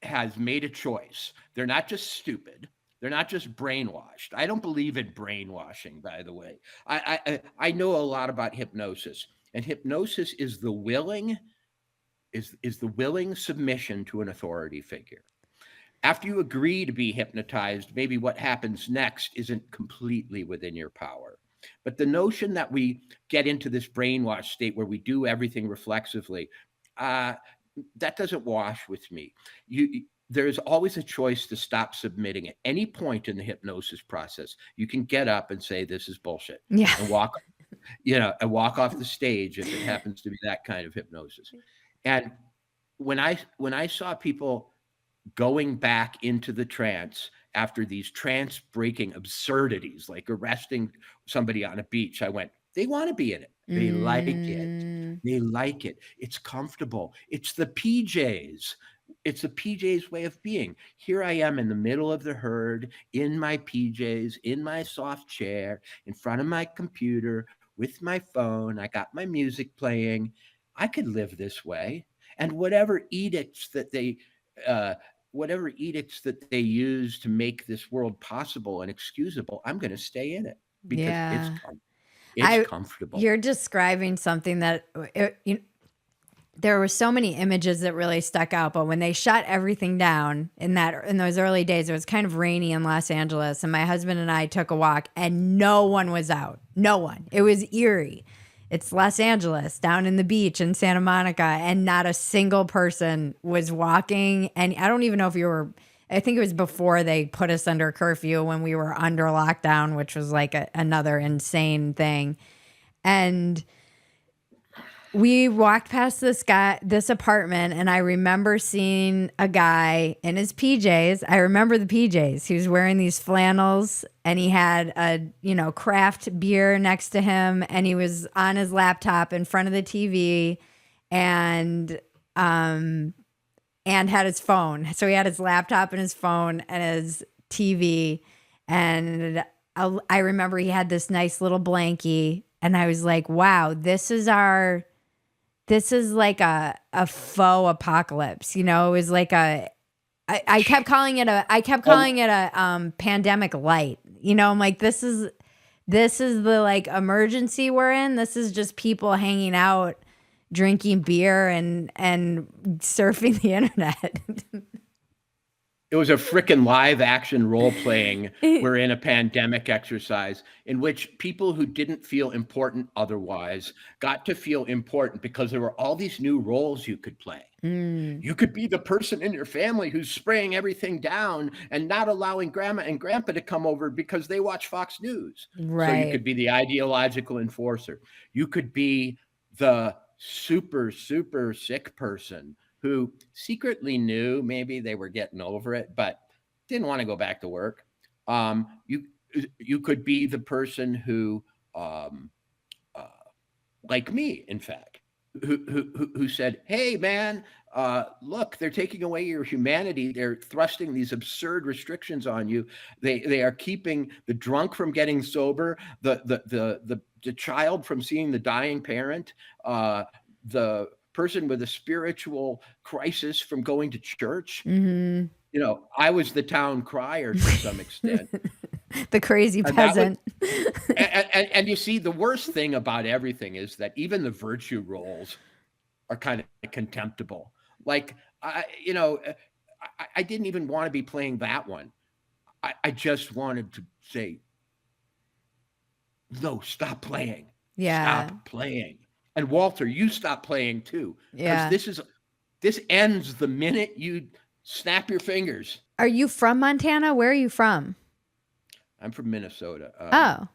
has made a choice. They're not just stupid. They're not just brainwashed. I don't believe in brainwashing, by the way. I know a lot about hypnosis, and hypnosis is the willing submission to an authority figure. After you agree to be hypnotized, maybe what happens next isn't completely within your power. But the notion that we get into this brainwash state where we do everything reflexively, that doesn't wash with me. There's always a choice to stop submitting. At any point in the hypnosis process, you can get up and say, this is bullshit. Yeah. And walk off the stage if it happens to be that kind of hypnosis. And when I saw people going back into the trance after these trance-breaking absurdities, like arresting somebody on a beach, I went, they want to be in it. They like it. They like it. It's comfortable. It's the PJs. It's the PJs way of being. Here I am in the middle of the herd, in my PJs, in my soft chair, in front of my computer, with my phone. I got my music playing. I could live this way. And whatever edicts that they whatever edicts that they use to make this world possible and excusable, I'm going to stay in it because Yeah. it's comfortable. You're describing something that there were so many images that really stuck out, but when they shut everything down in those early days, it was kind of rainy in Los Angeles, and my husband and I took a walk, and no one was out. No one. It was eerie. It's Los Angeles, down in the beach in Santa Monica, and not a single person was walking. And I don't even know if I think it was before they put us under curfew when we were under lockdown, which was like another insane thing. And we walked past this apartment, and I remember seeing a guy in his PJs. I remember the PJs. He was wearing these flannels, and he had a, craft beer next to him, and he was on his laptop in front of the TV and had his phone. So he had his laptop and his phone and his TV. And I remember he had this nice little blankie, and I was like, wow, this is like a faux apocalypse. It was like I kept calling it a pandemic light. I'm like, this is the like emergency we're in. This is just people hanging out, drinking beer and surfing the internet. It was a frickin' live action role playing. We're in a pandemic exercise in which people who didn't feel important otherwise got to feel important because there were all these new roles you could play. You could be the person in your family who's spraying everything down and not allowing grandma and grandpa to come over because they watch Fox News. Right. So you could be the ideological enforcer. You could be the super, super sick person who secretly knew maybe they were getting over it, but didn't want to go back to work. You could be the person who, like me, in fact, who said, "Hey, man, look, they're taking away your humanity. They're thrusting these absurd restrictions on you. They are keeping the drunk from getting sober, the child from seeing the dying parent, the person with a spiritual crisis from going to church." I was the town crier to some extent. The crazy peasant. And you see, the worst thing about everything is that even the virtue roles are kind of contemptible. Like, I didn't even want to be playing that one. I just wanted to say, no, stop playing. Yeah. Stop playing. And Walter, you stop playing too. Yeah. Because this ends the minute you snap your fingers. Are you from Montana? Where are you from? I'm from Minnesota. Oh.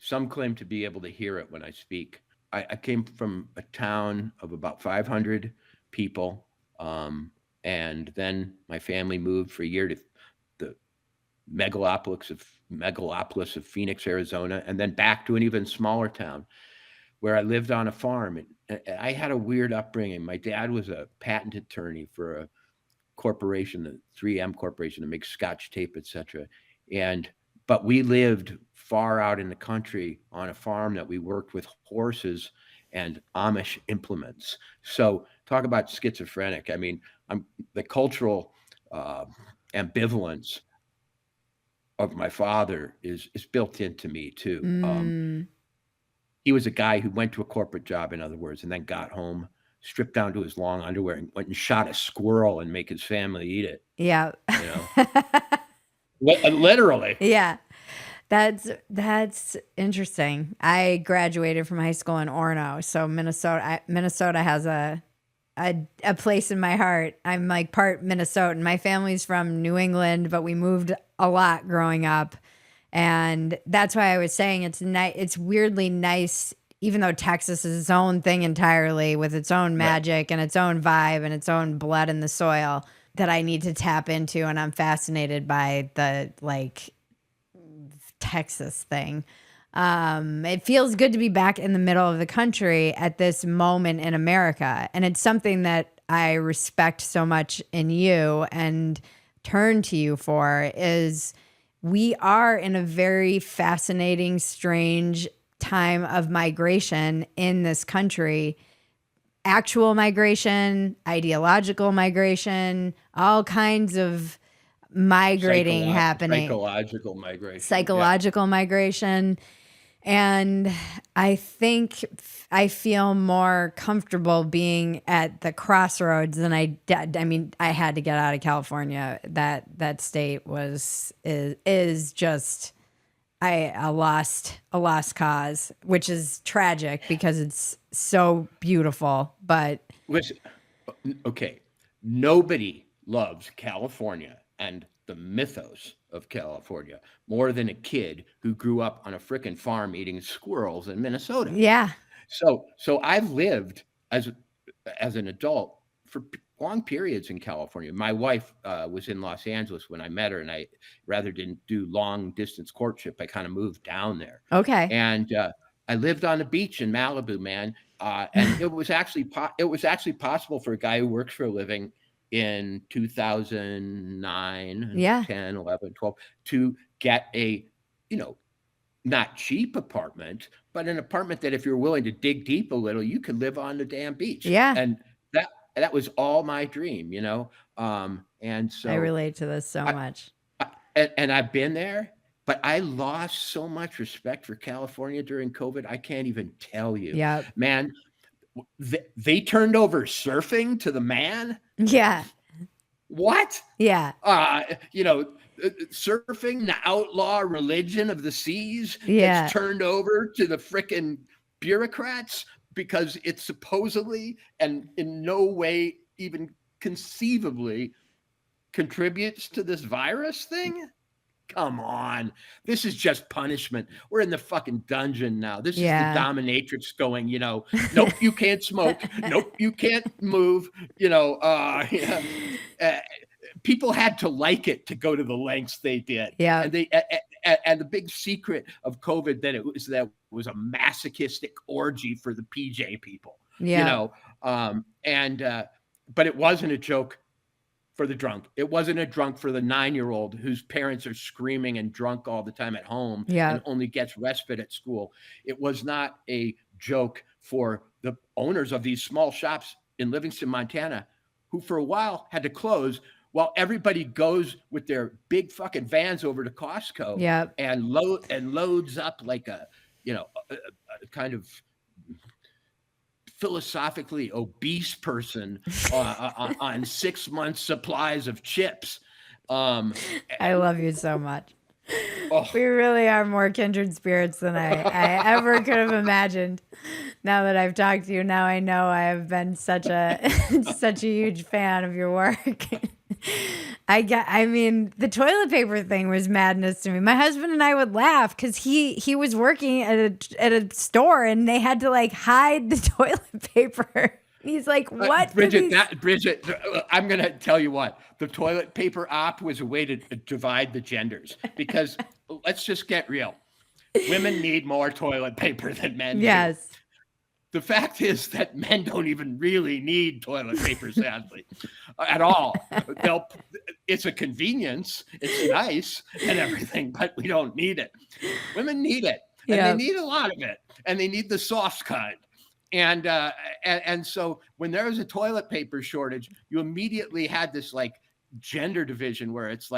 Some claim to be able to hear it when I speak. I came from a town of about 500 people. And then my family moved for a year to the megalopolis of Phoenix, Arizona, and then back to an even smaller town where I lived on a farm. And I had a weird upbringing. My dad was a patent attorney for a corporation, the 3M corporation that makes Scotch tape, etc. But we lived far out in the country on a farm that we worked with horses and Amish implements. So talk about schizophrenic. I mean, the cultural ambivalence of my father is built into me too. He was a guy who went to a corporate job, in other words, and then got home, stripped down to his long underwear, and went and shot a squirrel and make his family eat it. Yeah. Literally. Yeah. That's interesting. I graduated from high school in Orono, so Minnesota has a place in my heart. I'm like part Minnesotan. My family's from New England, but we moved a lot growing up. And that's why I was saying it's weirdly nice, even though Texas is its own thing entirely with its own magic and its own vibe and its own blood in the soil that I need to tap into. And I'm fascinated by the Texas thing. It feels good to be back in the middle of the country at this moment in America. And it's something that I respect so much in you and turn to you for is we are in a very fascinating, strange time of migration in this country. Actual migration, ideological migration, all kinds of migrating happening. Psychological migration. And I think I feel more comfortable being at the crossroads than I did. I mean, I had to get out of California. That state is just a lost cause, which is tragic because it's so beautiful. But Listen, okay, nobody loves California and the mythos of California more than a kid who grew up on a frickin' farm eating squirrels in Minnesota. yeah, So I've lived as an adult for long periods in California. My wife was in Los Angeles when I met her, and I rather didn't do long distance courtship. I kind of moved down there. okay. And I lived on the beach in Malibu, man. And it was actually possible for a guy who works for a living in 2009, Yeah. 10, 11, 12 to get a, not cheap apartment, but an apartment that if you're willing to dig deep a little, you could live on the damn beach. Yeah. And that was all my dream, and so I relate to this so much. And I've been there, but I lost so much respect for California during COVID. I can't even tell you. Yeah. Man, they turned over surfing to the man. Yeah. What? Yeah. Surfing, the outlaw religion of the seas, Yeah. gets turned over to the frickin' bureaucrats because it supposedly and in no way even conceivably contributes to this virus thing. Come on. This is just punishment. We're in the fucking dungeon now. This is the dominatrix going, nope, you can't smoke. Nope, you can't move. People had to like it to go to the lengths they did. Yeah. And the big secret of COVID that it was a masochistic orgy for the PJ people. Yeah. But it wasn't a joke for the drunk. It wasn't a drunk for the 9-year-old whose parents are screaming and drunk all the time at home and only gets respite at school. It was not a joke for the owners of these small shops in Livingston, Montana, who for a while had to close while everybody goes with their big fucking vans over to Costco and loads up like a kind of philosophically obese person on 6 months supplies of chips. I love you so much. We really are more kindred spirits than I ever could have imagined. Now that I've talked to you, now I know I have been such a huge fan of your work. I mean, the toilet paper thing was madness to me. My husband and I would laugh because he was working at a store and they had to hide the toilet paper. He's like, what? Bridget, I'm going to tell you what. The toilet paper op was a way to divide the genders because let's just get real. Women need more toilet paper than men do. Yes. The fact is that men don't even really need toilet paper, sadly, at all. It's a convenience. It's nice and everything, but we don't need it. Women need it, and they need a lot of it, and they need the soft kind. And so when there was a toilet paper shortage, you immediately had this gender division where it's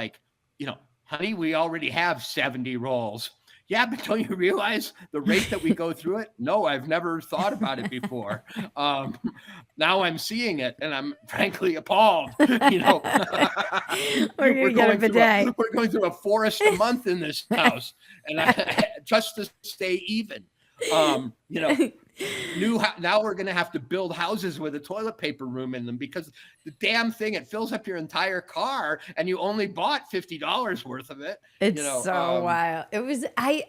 honey, we already have 70 rolls. Yeah, but don't you realize the rate that we go through it? No, I've never thought about it before. Now I'm seeing it, and I'm frankly appalled. We're going through a forest a month in this house, and just to stay even. Now we're going to have to build houses with a toilet paper room in them because the damn thing, it fills up your entire car and you only bought $50 worth of it. It's wild. It was, I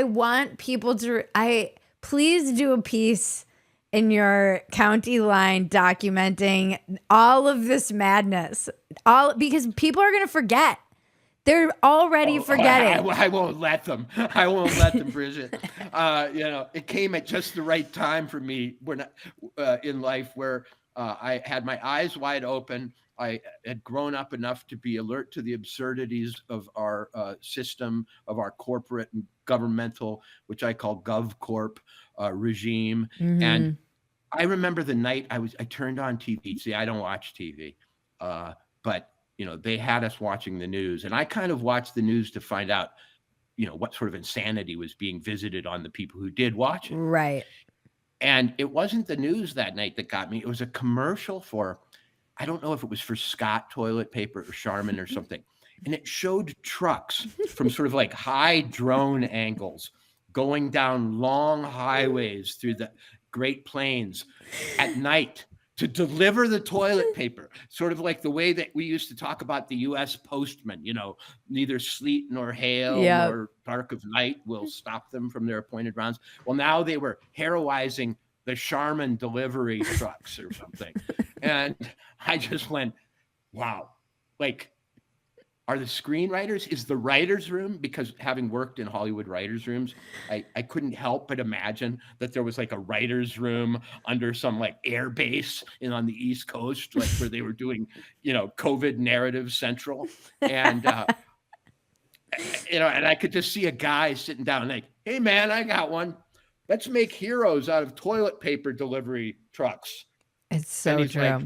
want people to, please do a piece in your county line documenting all of this madness, because people are going to forget. They're already forgetting. I won't let them. Bridget. It came at just the right time for me when in life where I had my eyes wide open. I had grown up enough to be alert to the absurdities of our system, of our corporate and governmental, which I call GovCorp regime. Mm-hmm. And I remember the night I turned on TV. See, I don't watch TV. But they had us watching the news, and I kind of watched the news to find out, what sort of insanity was being visited on the people who did watch it. Right. And it wasn't the news that night that got me. It was a commercial for, I don't know if it was for Scott toilet paper or Charmin or something. And it showed trucks from sort of like high drone angles going down long highways through the Great Plains at night to deliver the toilet paper, sort of like the way that we used to talk about the U.S. postman, neither sleet nor hail nor dark of night will stop them from their appointed rounds. Well, now they were heroizing the Charmin delivery trucks or something. And I just went, wow, like, are the screenwriters, is the writer's room, because having worked in Hollywood writer's rooms, I couldn't help but imagine that there was like a writer's room under some like air base on the East Coast, like where they were doing, COVID narrative central. And, and I could just see a guy sitting down like, hey man, I got one. Let's make heroes out of toilet paper delivery trucks. It's so true. Like,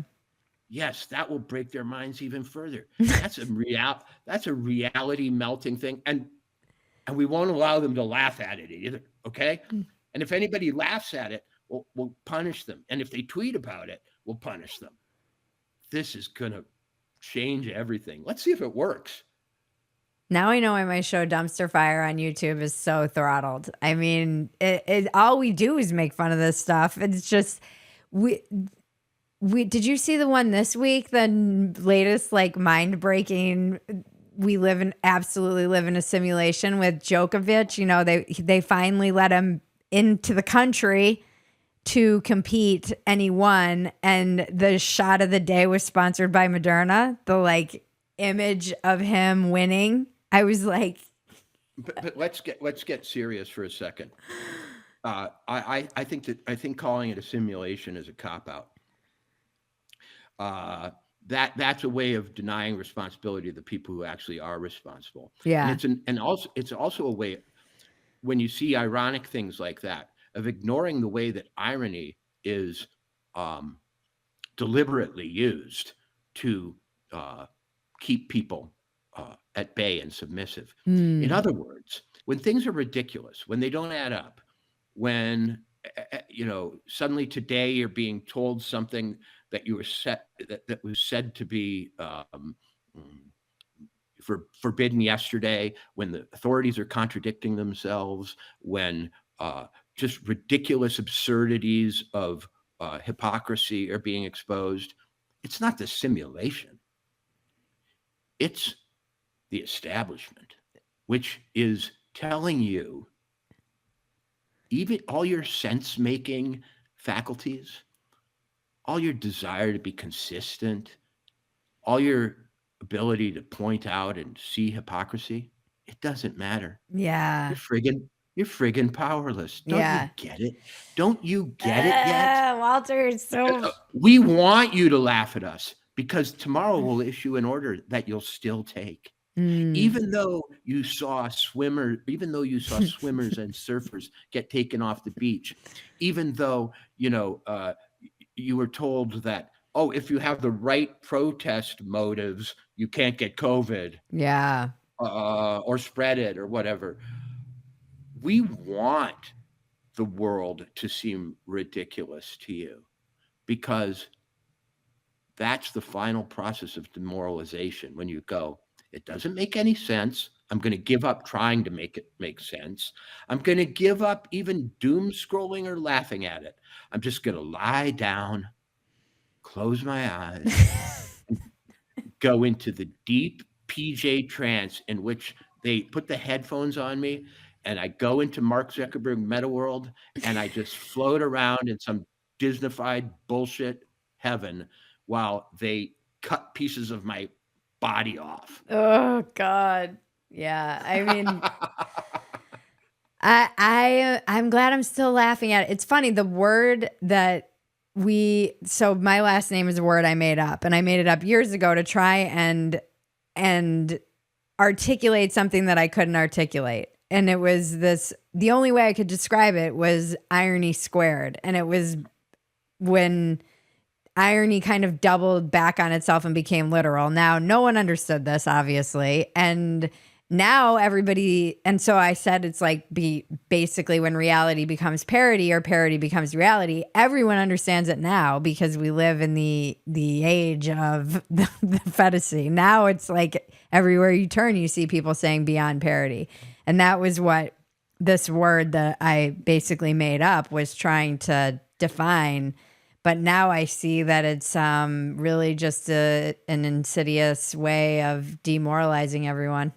yes, that will break their minds even further. That's a reality melting thing. And we won't allow them to laugh at it either. Okay. And if anybody laughs at it, we'll punish them. And if they tweet about it, we'll punish them. This is going to change everything. Let's see if it works. Now I know why my show Dumpster Fire on YouTube is so throttled. I mean, all we do is make fun of this stuff. It's just, did you see the one this week? The latest, like, mind-breaking, absolutely live in a simulation with Djokovic. They finally let him into the country to compete, and he won. And the shot of the day was sponsored by Moderna. The like image of him winning. I was like, but let's get serious for a second. I think calling it a simulation is a cop-out. That's a way of denying responsibility to the people who actually are responsible. Yeah. And it's also a way, when you see ironic things like that, of ignoring the way that irony is deliberately used to keep people at bay and submissive. In other words, when things are ridiculous, when they don't add up, when suddenly today you're being told something that you were that was said to be forbidden yesterday, when the authorities are contradicting themselves, when just ridiculous absurdities of hypocrisy are being exposed, it's not the simulation. It's the establishment, which is telling you, even all your sense-making faculties, all your desire to be consistent, all your ability to point out and see hypocrisy, it doesn't matter. Yeah. You're friggin' powerless. Don't you get it? Don't you get it yet? Walter, it's so... We want you to laugh at us, because tomorrow we'll issue an order that you'll still take. Even though you saw swimmers and surfers get taken off the beach, even though, you were told that, if you have the right protest motives, you can't get COVID. Yeah. Or spread it or whatever. We want the world to seem ridiculous to you, because that's the final process of demoralization. When you go, it doesn't make any sense. I'm going to give up trying to make it make sense. I'm going to give up even doom scrolling or laughing at it. I'm just going to lie down, close my eyes, and go into the deep PJ trance in which they put the headphones on me, and I go into Mark Zuckerberg meta world, and I just float around in some Disney-fied bullshit heaven while they cut pieces of my body off. Oh God. Yeah. I mean, I'm glad I'm still laughing at it. It's funny. The word that so my last name is a word I made up, and I made it up years ago to try and articulate something that I couldn't articulate. And it was the only way I could describe it was irony squared. And it was when irony kind of doubled back on itself and became literal. Now, no one understood this, obviously. And now everybody, and so I said it's like basically when reality becomes parody or parody becomes reality, everyone understands it now because we live in the age of the Phetasy. Now it's like everywhere you turn, you see people saying beyond parody. And that was what this word that I basically made up was trying to define. But now I see that it's really just an insidious way of demoralizing everyone.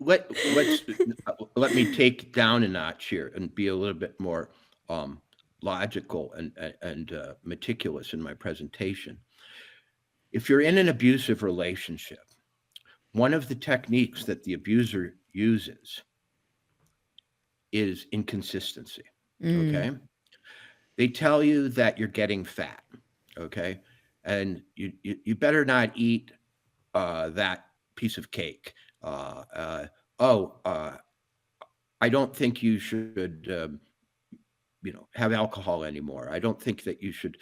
Let me take down a notch here and be a little bit more logical and meticulous in my presentation. If you're in an abusive relationship, one of the techniques that the abuser uses is inconsistency. Okay. They tell you that you're getting fat, okay? And you better not eat that piece of cake. I don't think you should, have alcohol anymore. I don't think that you should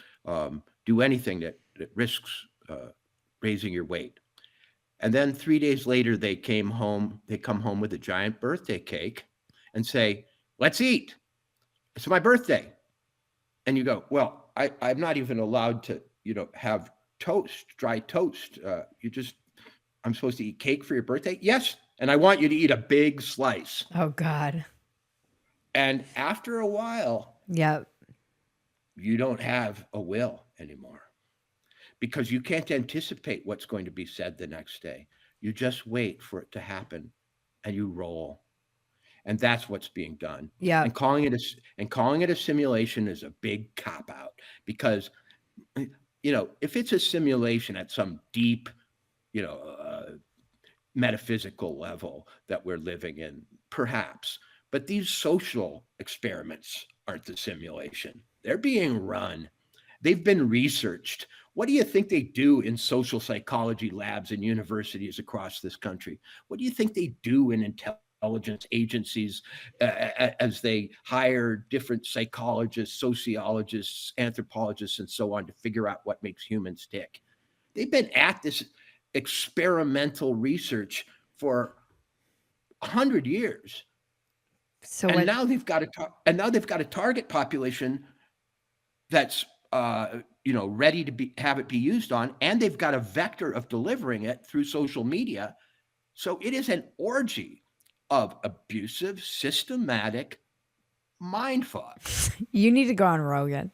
do anything that risks raising your weight. And then 3 days later, they come home with a giant birthday cake and say, let's eat. It's my birthday. And you go, well, I'm not even allowed to, have toast, dry toast. I'm supposed to eat cake for your birthday? Yes. And I want you to eat a big slice. Oh, God. And after a while, yep, you don't have a will anymore because you can't anticipate what's going to be said the next day. You just wait for it to happen and you roll. And that's what's being done. Yeah. And calling it a simulation is a big cop out because, if it's a simulation at some deep, metaphysical level that we're living in, perhaps. But these social experiments aren't the simulation. They're being run. They've been researched. What do you think they do in social psychology labs in universities across this country? What do you think they do in intelligence agencies as they hire different psychologists, sociologists, anthropologists, and so on to figure out what makes humans tick? They've been at this experimental research for 100 years. Now they've got a target population that's ready to have it be used on, and they've got a vector of delivering it through social media. So it is an orgy of abusive, systematic mind fuck. You need to go on Rogan.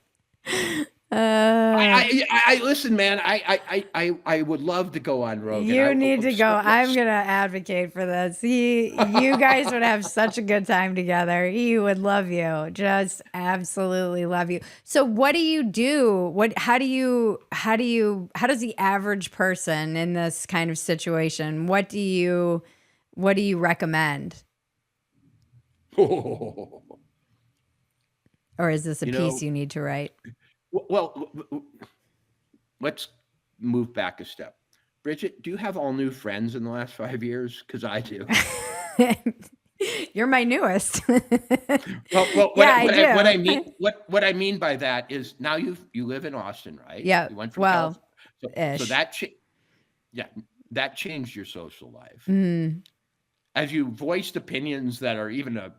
I listen, man. I would love to go on Rogan. You need to go. I'm gonna advocate for this. You guys would have such a good time together. He would love you. Just absolutely love you. So what do you do? How does the average person in this kind of situation, what do you recommend? Or is this a piece you need to write? Well, let's move back a step. Bridget, do you have all new friends in the last 5 years? Because I do. You're my newest. What I mean by that is now you live in Austin, right? Yeah. You went from so that changed your social life. Mm. As you voiced opinions that are even a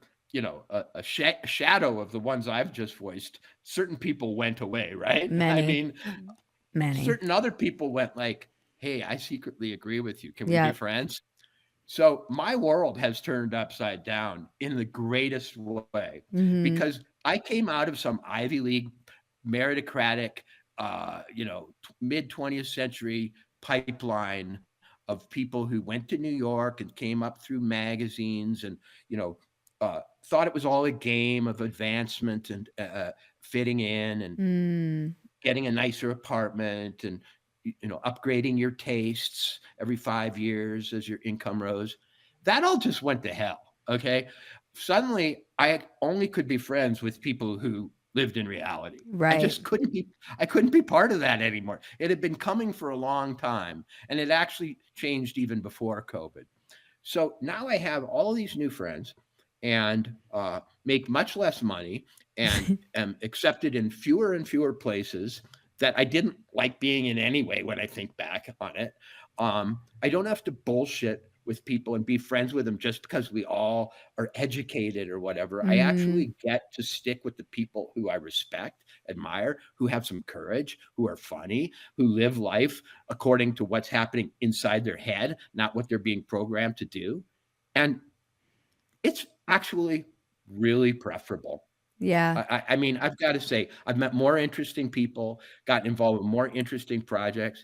shadow of the ones I've just voiced, certain people went away, right? Many. Certain other people went like, hey, I secretly agree with you. Can we be friends? So my world has turned upside down in the greatest way because I came out of some Ivy League meritocratic, mid 20th century pipeline of people who went to New York and came up through magazines and, thought it was all a game of advancement and fitting in and getting a nicer apartment and, upgrading your tastes every 5 years as your income rose. That all just went to hell. Okay. Suddenly I only could be friends with people who lived in reality. Right. I just couldn't be part of that anymore. It had been coming for a long time and it actually changed even before COVID. So now I have all these new friends and make much less money and am accepted in fewer and fewer places that I didn't like being in anyway when I think back on it. I don't have to bullshit with people and be friends with them just because we all are educated or whatever. I Mm, actually get to stick with the people who I respect, admire, who have some courage, who are funny, who live life according to what's happening inside their head, not what they're being programmed to do. And it's actually really preferable. yeah. I mean, I've got to say, I've met more interesting people, gotten involved with more interesting projects.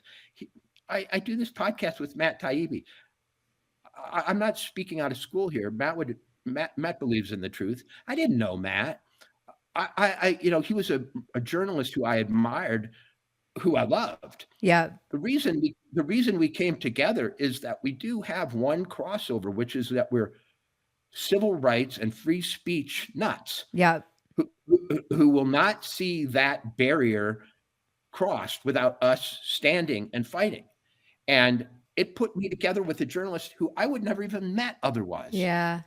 I do this podcast with Matt Taibbi. I'm not speaking out of school here. Matt believes in the truth. I didn't know Matt. He was a journalist who I admired, who I loved. Yeah. The reason we came together is that we do have one crossover, which is that we're civil rights and free speech nuts Yeah. who will not see that barrier crossed without us standing and fighting. And it put me together with a journalist who I would never even met otherwise. Yeah.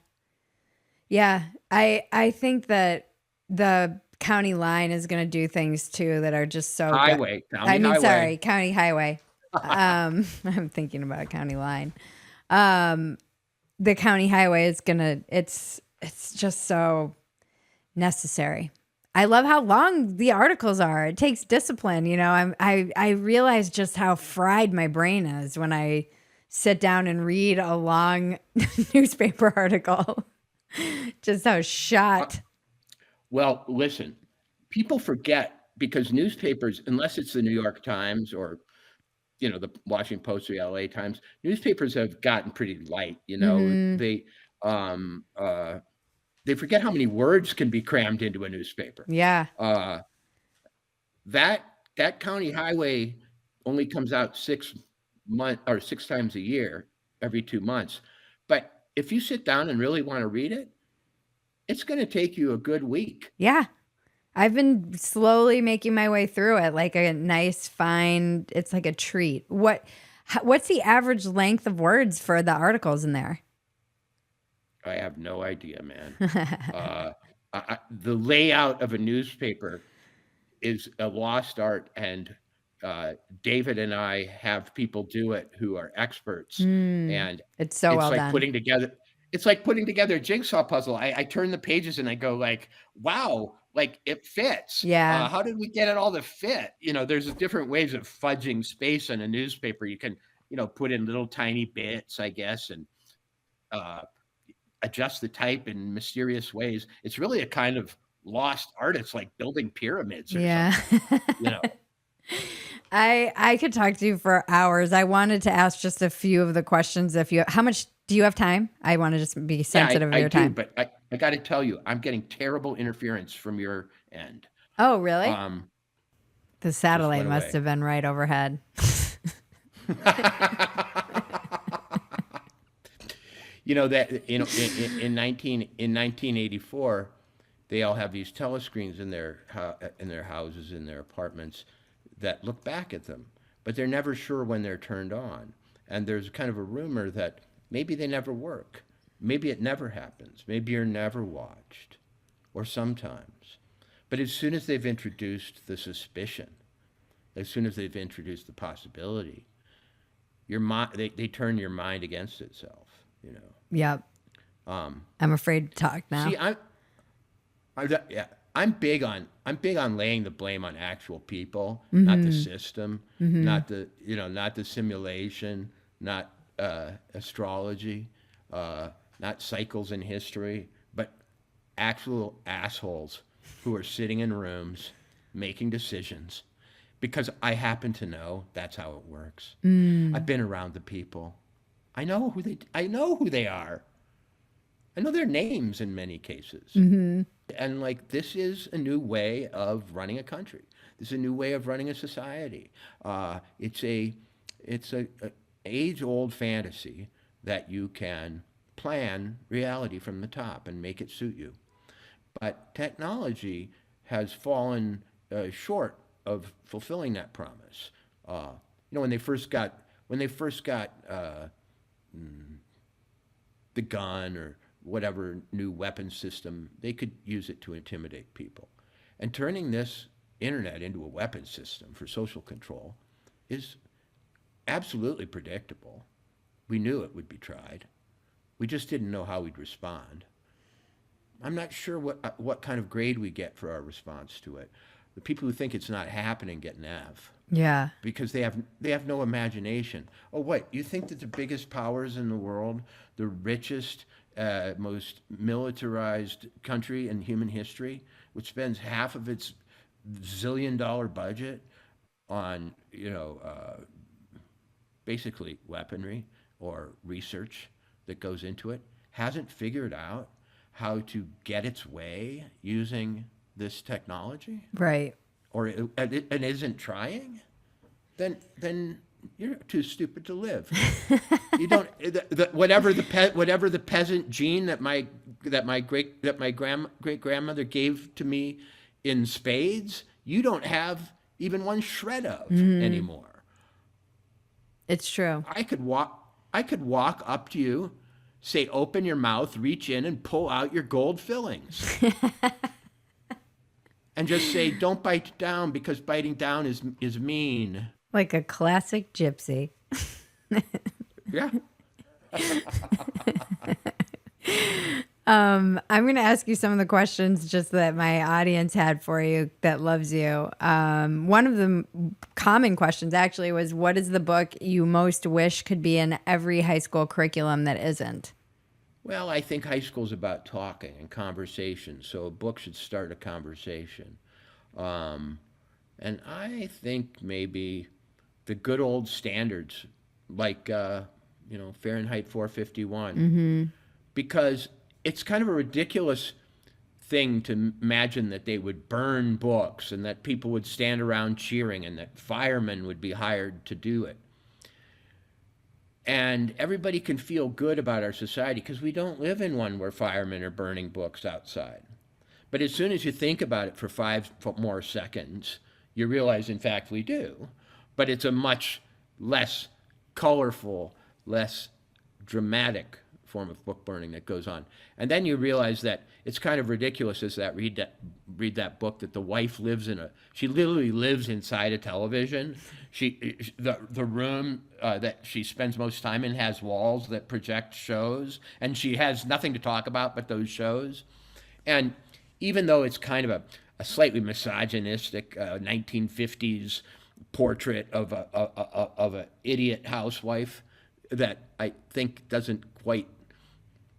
Yeah. I think that the county line is going to do things too that are just so good. County highway. Sorry, county highway. I'm thinking about county line. The county highway is it's just so necessary. I love how long the articles are. It takes discipline, you know. I realize just how fried my brain is when I sit down and read a long newspaper article. Just how shot. Well, listen, people forget because newspapers, unless it's the New York Times or the Washington Post or the LA Times, newspapers have gotten pretty light. They forget how many words can be crammed into a newspaper. Yeah. That county highway only comes out 6 months or 6 times a year, every 2 months. But if you sit down and really want to read it, it's going to take you a good week. Yeah. I've been slowly making my way through it, like a nice, fine. It's like a treat. What's the average length of words for the articles in there? I have no idea, man. The layout of a newspaper is a lost art, and David and I have people do it who are experts, and It's so well like done. putting together. It's like putting together a jigsaw puzzle. I turn the pages and I go like, wow, like it fits. Yeah. How did we get it all to fit? There's different ways of fudging space in a newspaper. You can, put in little tiny bits, I guess, and adjust the type in mysterious ways. It's really a kind of lost art. It's like building pyramids or something. I could talk to you for hours. I wanted to ask just a few of the questions. How much do you have time? I want to just be sensitive of your time. But I got to tell you, I'm getting terrible interference from your end. Oh, really? The satellite must away. have been right overhead. That in 1984, they all have these telescreens in their houses, in their apartments, that look back at them, but they're never sure when they're turned on. And there's kind of a rumor that maybe they never work, maybe it never happens, maybe you're never watched, or sometimes. But as soon as they've introduced the suspicion, as soon as they've introduced the possibility, they turn your mind against itself. Yep. I'm afraid to talk now. See, I'm big on laying the blame on actual people, not the system, not the simulation, not astrology, not cycles in history, but actual assholes who are sitting in rooms making decisions. Because I happen to know that's how it works. I've been around the people. I know who they are. I know their names in many cases. And this is a new way of running a country. This is a new way of running a society. It's a age-old fantasy that you can plan reality from the top and make it suit you. But technology has fallen short of fulfilling that promise. When they first got the gun or whatever new weapon system, they could use it to intimidate people. And turning this internet into a weapon system for social control is absolutely predictable. We knew it would be tried. We just didn't know how we'd respond. I'm not sure what kind of grade we get for our response to it. The people who think it's not happening get an F. Yeah. Because they have no imagination. Oh, what? You think that the biggest powers in the world, the richest, most militarized country in human history, which spends half of its zillion-dollar budget on, basically weaponry or research that goes into it, hasn't figured out how to get its way using this technology? Right. Or and isn't trying, then you're too stupid to live. You don't whatever the peasant gene that my great grandmother gave to me in spades, you don't have even one shred of anymore. It's true. I could walk up to you, say, open your mouth, reach in and pull out your gold fillings. And just say, don't bite down because biting down is mean. Like a classic gypsy. Yeah. I'm going to ask you some of the questions just that my audience had for you that loves you. One of the common questions actually was, what is the book you most wish could be in every high school curriculum that isn't? Well, I think high school is about talking and conversation, so a book should start a conversation. And I think maybe the good old standards, like, Fahrenheit 451, because it's kind of a ridiculous thing to imagine that they would burn books and that people would stand around cheering and that firemen would be hired to do it. And everybody can feel good about our society because we don't live in one where firemen are burning books outside. But as soon as you think about it for 5 more seconds, you realize, in fact, we do. But it's a much less colorful, less dramatic form of book burning that goes on. And then you realize that it's kind of ridiculous as that read that book that the wife she literally lives inside a television. The room that she spends most time in has walls that project shows, and she has nothing to talk about but those shows. And even though it's kind of a slightly misogynistic 1950s portrait of a idiot housewife that I think doesn't quite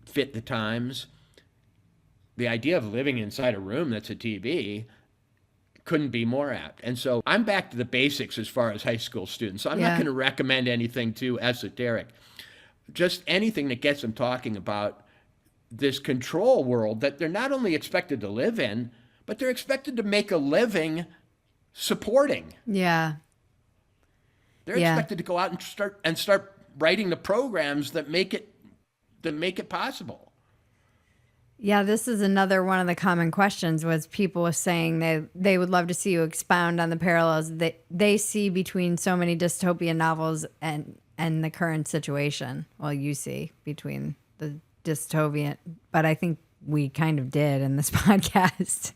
fit the times, the idea of living inside a room that's a TV couldn't be more apt. And so I'm back to the basics as far as high school students. So I'm not going to recommend anything too esoteric. Just anything that gets them talking about this control world that they're not only expected to live in, but they're expected to make a living supporting. Yeah. They're expected to go out and start writing the programs that make it possible. Yeah, this is another one of the common questions was people were saying they would love to see you expound on the parallels that they see between so many dystopian novels and the current situation. Well, you see between the dystopian, but I think we kind of did in this podcast.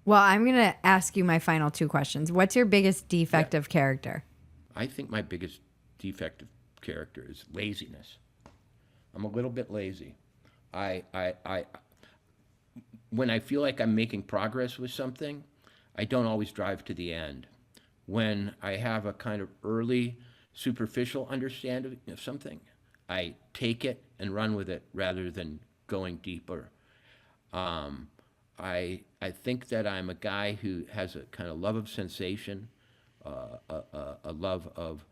Well, I'm going to ask you my final 2 questions. What's your biggest defect of character? I think my biggest defect of character is laziness. I'm a little bit lazy. When I feel like I'm making progress with something, I don't always drive to the end. When I have a kind of early, superficial understanding of something, I take it and run with it rather than going deeper. I think that I'm a guy who has a kind of love of sensation, a love of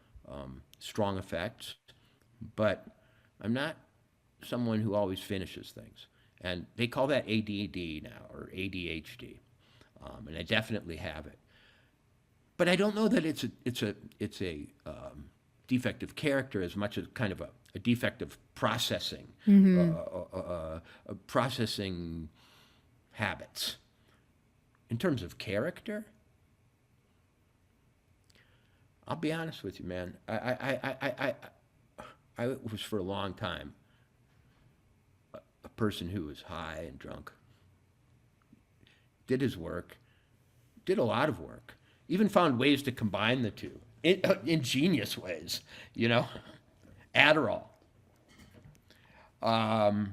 strong effects, but I'm not someone who always finishes things. And they call that ADD now, or ADHD, and I definitely have it. But I don't know that it's a defect of character as much as kind of a defect of processing, processing habits. In terms of character, I'll be honest with you, man. I was for a long time person who was high and drunk, did his work, did a lot of work, even found ways to combine the two, ingenious ways, Adderall. I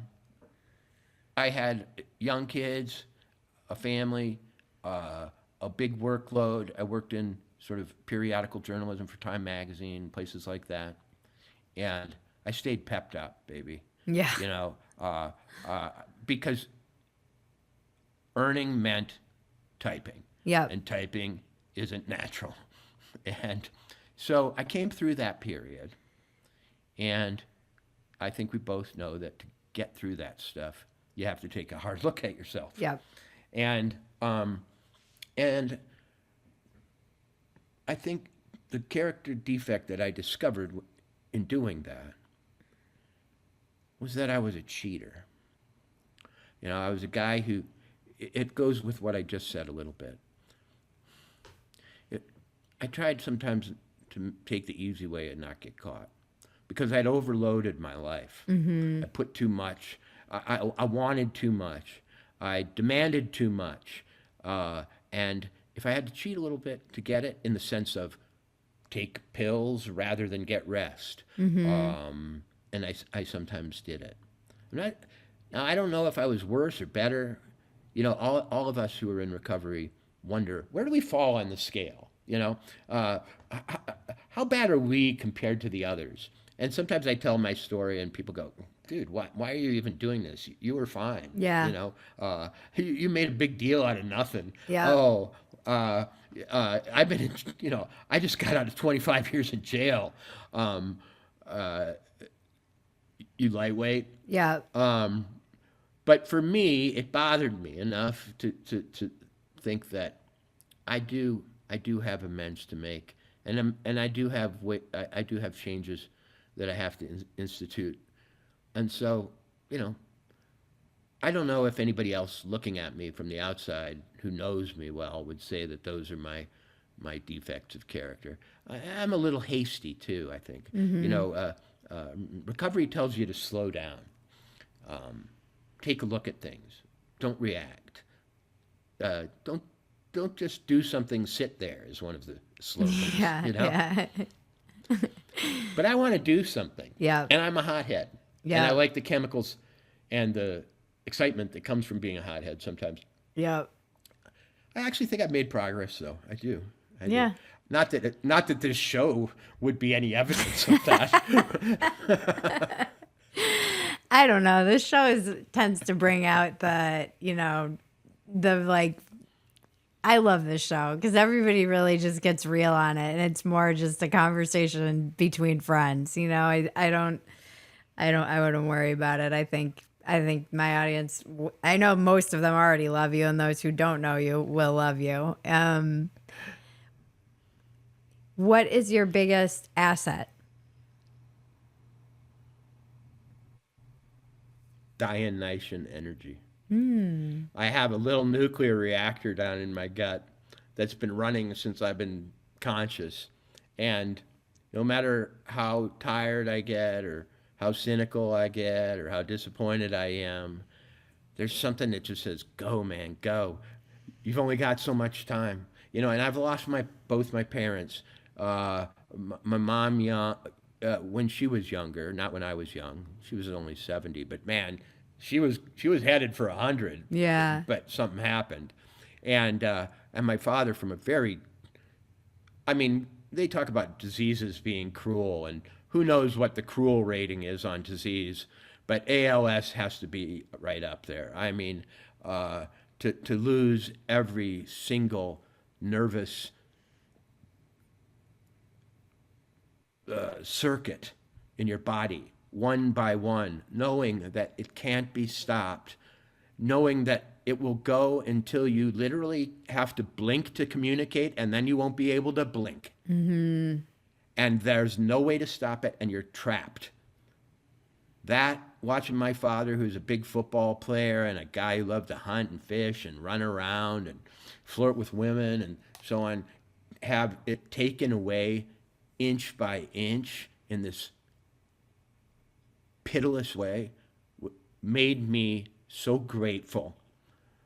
had young kids, a family, a big workload. I worked in sort of periodical journalism for Time Magazine, places like that. And I stayed pepped up, baby. Yeah. Because earning meant typing. Yeah. And typing isn't natural. And so I came through that period. And I think we both know that to get through that stuff, you have to take a hard look at yourself. Yeah. And I think the character defect that I discovered in doing that was that I was a cheater. I was a guy who, it goes with what I just said a little bit. I tried sometimes to take the easy way and not get caught because I'd overloaded my life. Mm-hmm. I put too much. I wanted too much. I demanded too much. And if I had to cheat a little bit to get it, in the sense of take pills rather than get rest, and I sometimes did it. Now, I don't know if I was worse or better. All of us who are in recovery wonder, where do we fall on the scale? How bad are we compared to the others? And sometimes I tell my story and people go, dude, why are you even doing this? You were fine. Yeah. You made a big deal out of nothing. Yeah. Oh, I've been, I just got out of 25 years in jail. You lightweight. Yeah. But for me, it bothered me enough to think that I do have amends to make, and I do have changes that I have to institute, and so I don't know if anybody else looking at me from the outside who knows me well would say that those are my defects of character. I'm a little hasty too, I think. Recovery tells you to slow down. Take a look at things. Don't react. Don't just do something, sit there is one of the slogans. Yeah. But I want to do something. Yeah. And I'm a hothead. Yeah. And I like the chemicals and the excitement that comes from being a hothead sometimes. Yeah. I actually think I've made progress, though. I do. Yeah. Not that this show would be any evidence of that. I don't know. This show tends to bring out I love this show because everybody really just gets real on it, and it's more just a conversation between friends. I wouldn't worry about it. I think my audience, I know most of them already love you, and those who don't know you will love you. What is your biggest asset? Dionysian energy. I have a little nuclear reactor down in my gut that's been running since I've been conscious. And no matter how tired I get or how cynical I get or how disappointed I am, there's something that just says, go, man, go. You've only got so much time. And I've lost both my parents. My mom when she was younger, not when I was young. She was only 70, but man, she was headed for 100. Yeah. But something happened. And my father from they talk about diseases being cruel, and who knows what the cruel rating is on disease, but ALS has to be right up there. To lose every single nervous circuit in your body, one by one, knowing that it can't be stopped, knowing that it will go until you literally have to blink to communicate, and then you won't be able to blink. Mm-hmm. And there's no way to stop it, and you're trapped. That, watching my father, who's a big football player and a guy who loved to hunt and fish and run around and flirt with women and so on, have it taken away inch by inch in this pitiless way, made me so grateful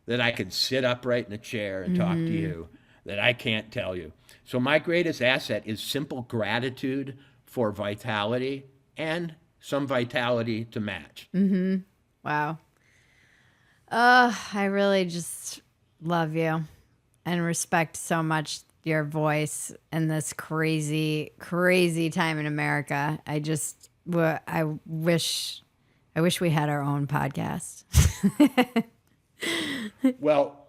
that I could sit upright in a chair and talk to you that I can't tell you. So my greatest asset is simple gratitude for vitality and some vitality to match. Wow. I really just love you and respect so much your voice in this crazy, crazy time in America. I wish we had our own podcast. Well,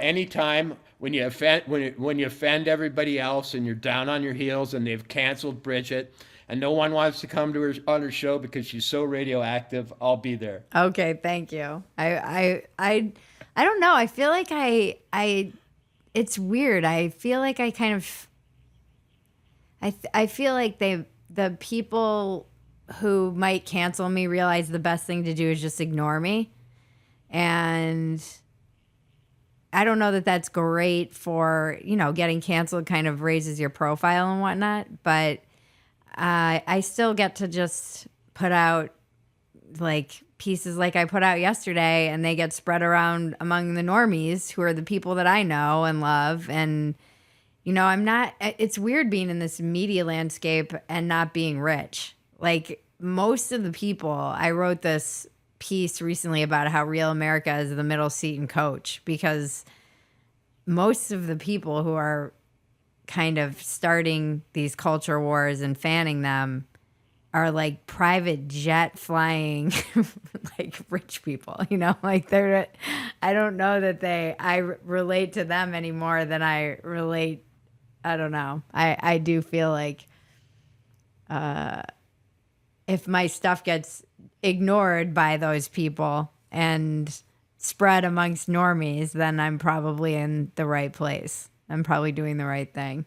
anytime when you offend everybody else and you're down on your heels and they've canceled Bridget and no one wants to come to her on her show because she's so radioactive, I'll be there. Okay, thank you. I don't know. I feel like it's weird. I feel like I kind of I feel like the people who might cancel me realize the best thing to do is just ignore me. And I don't know that that's great for, getting canceled kind of raises your profile and whatnot, but I still get to just put out like pieces like I put out yesterday, and they get spread around among the normies who are the people that I know and love. And, it's weird being in this media landscape and not being rich. Like most of the people, I wrote this piece recently about how real America is the middle seat and coach, because most of the people who are kind of starting these culture wars and fanning them are like private jet flying like rich people, like I don't know that I relate to them any more than I relate. I don't know. I do feel like if my stuff gets ignored by those people and spread amongst normies, then I'm probably in the right place. I'm probably doing the right thing.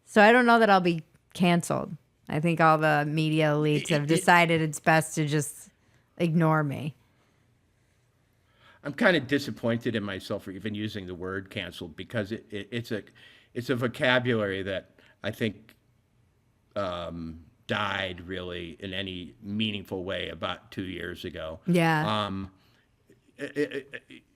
So I don't know that I'll be canceled. I think all the media elites have decided it's best to just ignore me. I'm kind of disappointed in myself for even using the word canceled, because it's a vocabulary that I think died really in any meaningful way about 2 years ago. Yeah.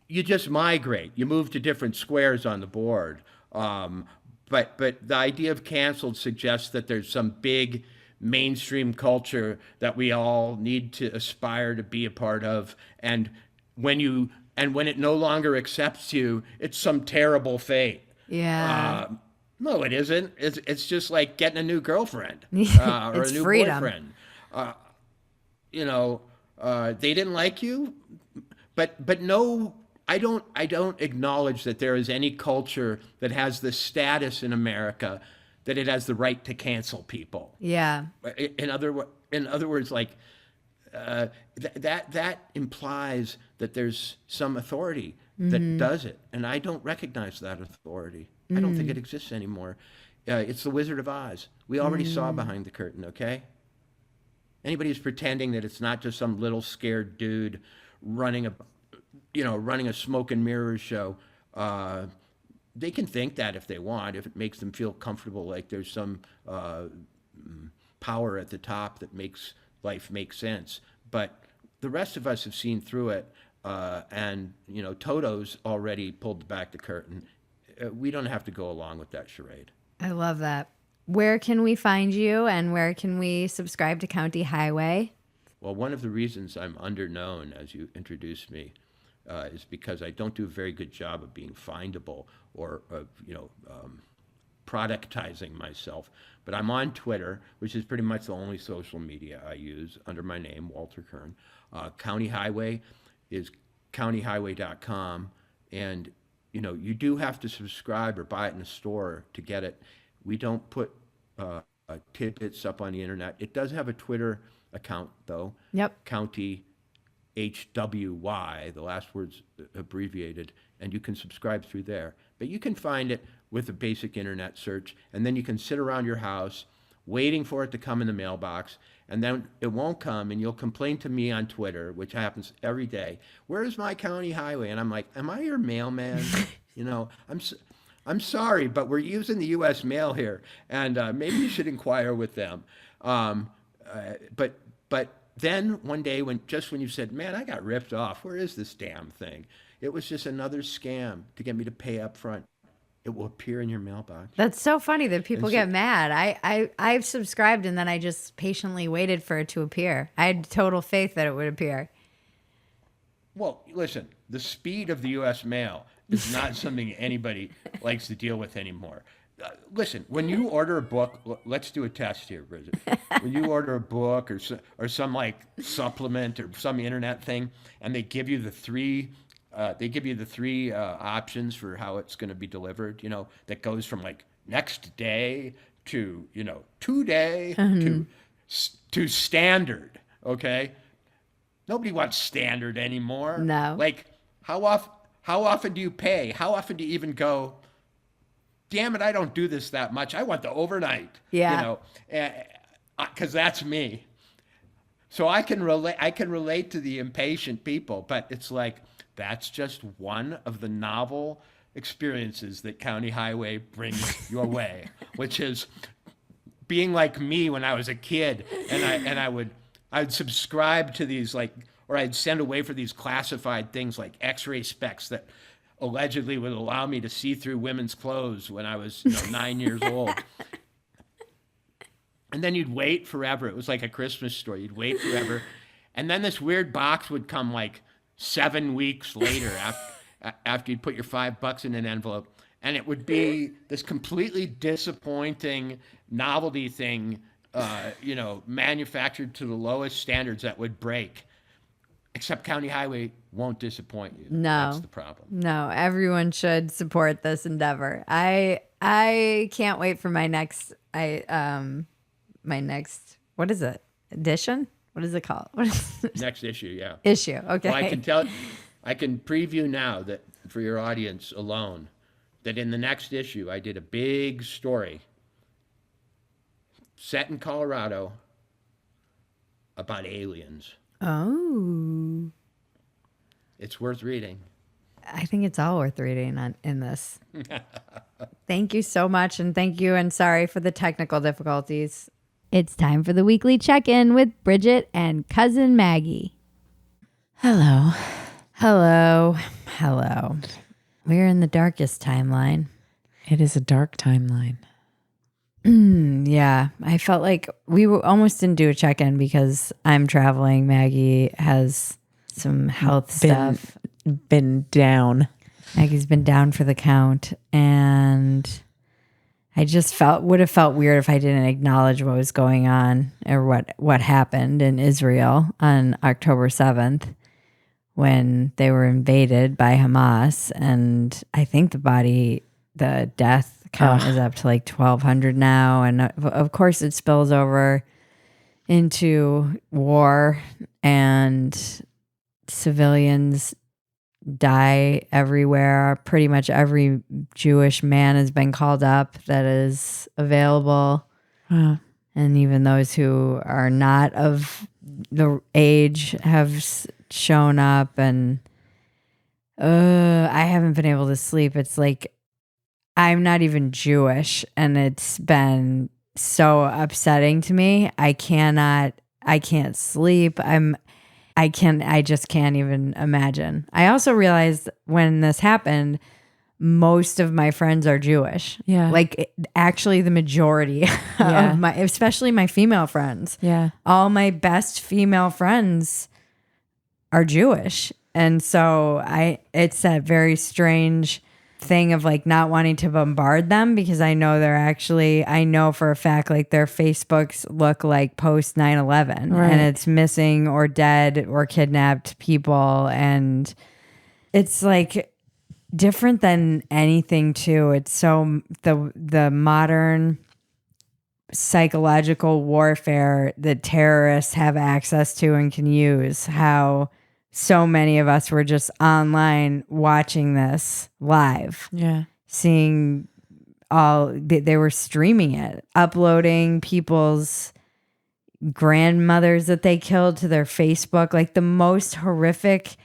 You just migrate. You move to different squares on the board. But the idea of canceled suggests that there's some big mainstream culture that we all need to aspire to be a part of, and when it no longer accepts you, it's some terrible fate. Yeah. No, it isn't. It's just like getting a new girlfriend or It's a new freedom. boyfriend. They didn't like you, but no. I don't acknowledge that there is any culture that has the status in America that it has the right to cancel people. Yeah. In other words, like that implies that there's some authority that does it, and I don't recognize that authority. I don't think it exists anymore. It's the Wizard of Oz. We already saw behind the curtain. Okay. Anybody who's pretending that it's not just some little scared dude running a smoke and mirrors show, they can think that if they want, if it makes them feel comfortable, like there's some power at the top that makes life make sense. But the rest of us have seen through it, and Toto's already pulled back the curtain. We don't have to go along with that charade. I love that. Where can we find you, and where can we subscribe to County Highway? Well, one of the reasons I'm underknown, as you introduced me, is because I don't do a very good job of being findable or productizing myself. But I'm on Twitter, which is pretty much the only social media I use under my name, Walter Kirn. County Highway is countyhighway.com, and you do have to subscribe or buy it in a store to get it. We don't put tidbits up on the internet. It does have a Twitter account, though. Yep. County HWY, the last word's abbreviated, and you can subscribe through there. But you can find it with a basic internet search, and then you can sit around your house waiting for it to come in the mailbox, and then it won't come, and you'll complain to me on Twitter, which happens every day. Where's my county highway? And I'm like, am I your mailman? I'm sorry, but we're using the U.S. mail here, and maybe you should inquire with them. But then one day when you said, man, I got ripped off, where is this damn thing? It was just another scam to get me to pay up front. It will appear in your mailbox. That's so funny that people And so- get mad. I've subscribed and then I just patiently waited for it to appear. I had total faith that it would appear. Well, listen, the speed of the U.S. mail is not something anybody likes to deal with anymore. Listen, when you order a book, let's do a test here, Bridget. When you order a book or some like supplement or some internet thing, and they give you the three options for how it's going to be delivered, that goes from like next day to, today to standard. Okay. Nobody wants standard anymore. No. Like how often do you pay? How often do you even go, damn it, I don't do this that much. I want the overnight. Yeah. Because that's me. So I can relate to the impatient people, but it's like, that's just one of the novel experiences that County Highway brings your way, which is being like me when I was a kid, and I'd subscribe to these or I'd send away for these classified things like X-ray specs that allegedly would allow me to see through women's clothes when I was 9 years old. And then you'd wait forever. It was like a Christmas story. You'd wait forever. And then this weird box would come like 7 weeks later after you'd put your $5 in an envelope. And it would be this completely disappointing novelty thing, manufactured to the lowest standards that would break. Except County Highway won't disappoint you. No. That's the problem. No, everyone should support this endeavor. I can't wait for my next what is it? Edition? What is it called? What is it? Next issue, yeah. Issue. Okay. Well, I can preview now that for your audience alone, that in the next issue I did a big story set in Colorado about aliens. Oh. It's worth reading. I think it's all worth reading in this. Thank you so much, and thank you, and sorry for the technical difficulties. It's time for the weekly check-in with Bridget and cousin Maggie. Hello. Hello. Hello. We're in the darkest timeline. It is a dark timeline. Yeah, I felt like we almost didn't do a check-in because I'm traveling. Maggie has some health stuff. Been down. Maggie's been down for the count, and I just would have felt weird if I didn't acknowledge what was going on or what happened in Israel on October 7th when they were invaded by Hamas. And I think the death count is up to like 1,200 now. And of course it spills over into war, and civilians die everywhere. Pretty much every Jewish man has been called up that is available. And even those who are not of the age have shown up, and I haven't been able to sleep. It's like I'm not even Jewish, and it's been so upsetting to me. I can't sleep. I just can't even imagine. I also realized when this happened, most of my friends are Jewish. Yeah. Like actually the majority of especially my female friends. Yeah. All my best female friends are Jewish. And so it's that very strange thing of like not wanting to bombard them, because I know I know for a fact like their Facebooks look like post 9/11, right. And it's missing or dead or kidnapped people, and it's like different than anything too. It's so the modern psychological warfare that terrorists have access to and can use, how so many of us were just online watching this live. Yeah. Seeing they were streaming it, uploading people's grandmothers that they killed to their Facebook, like the most horrific,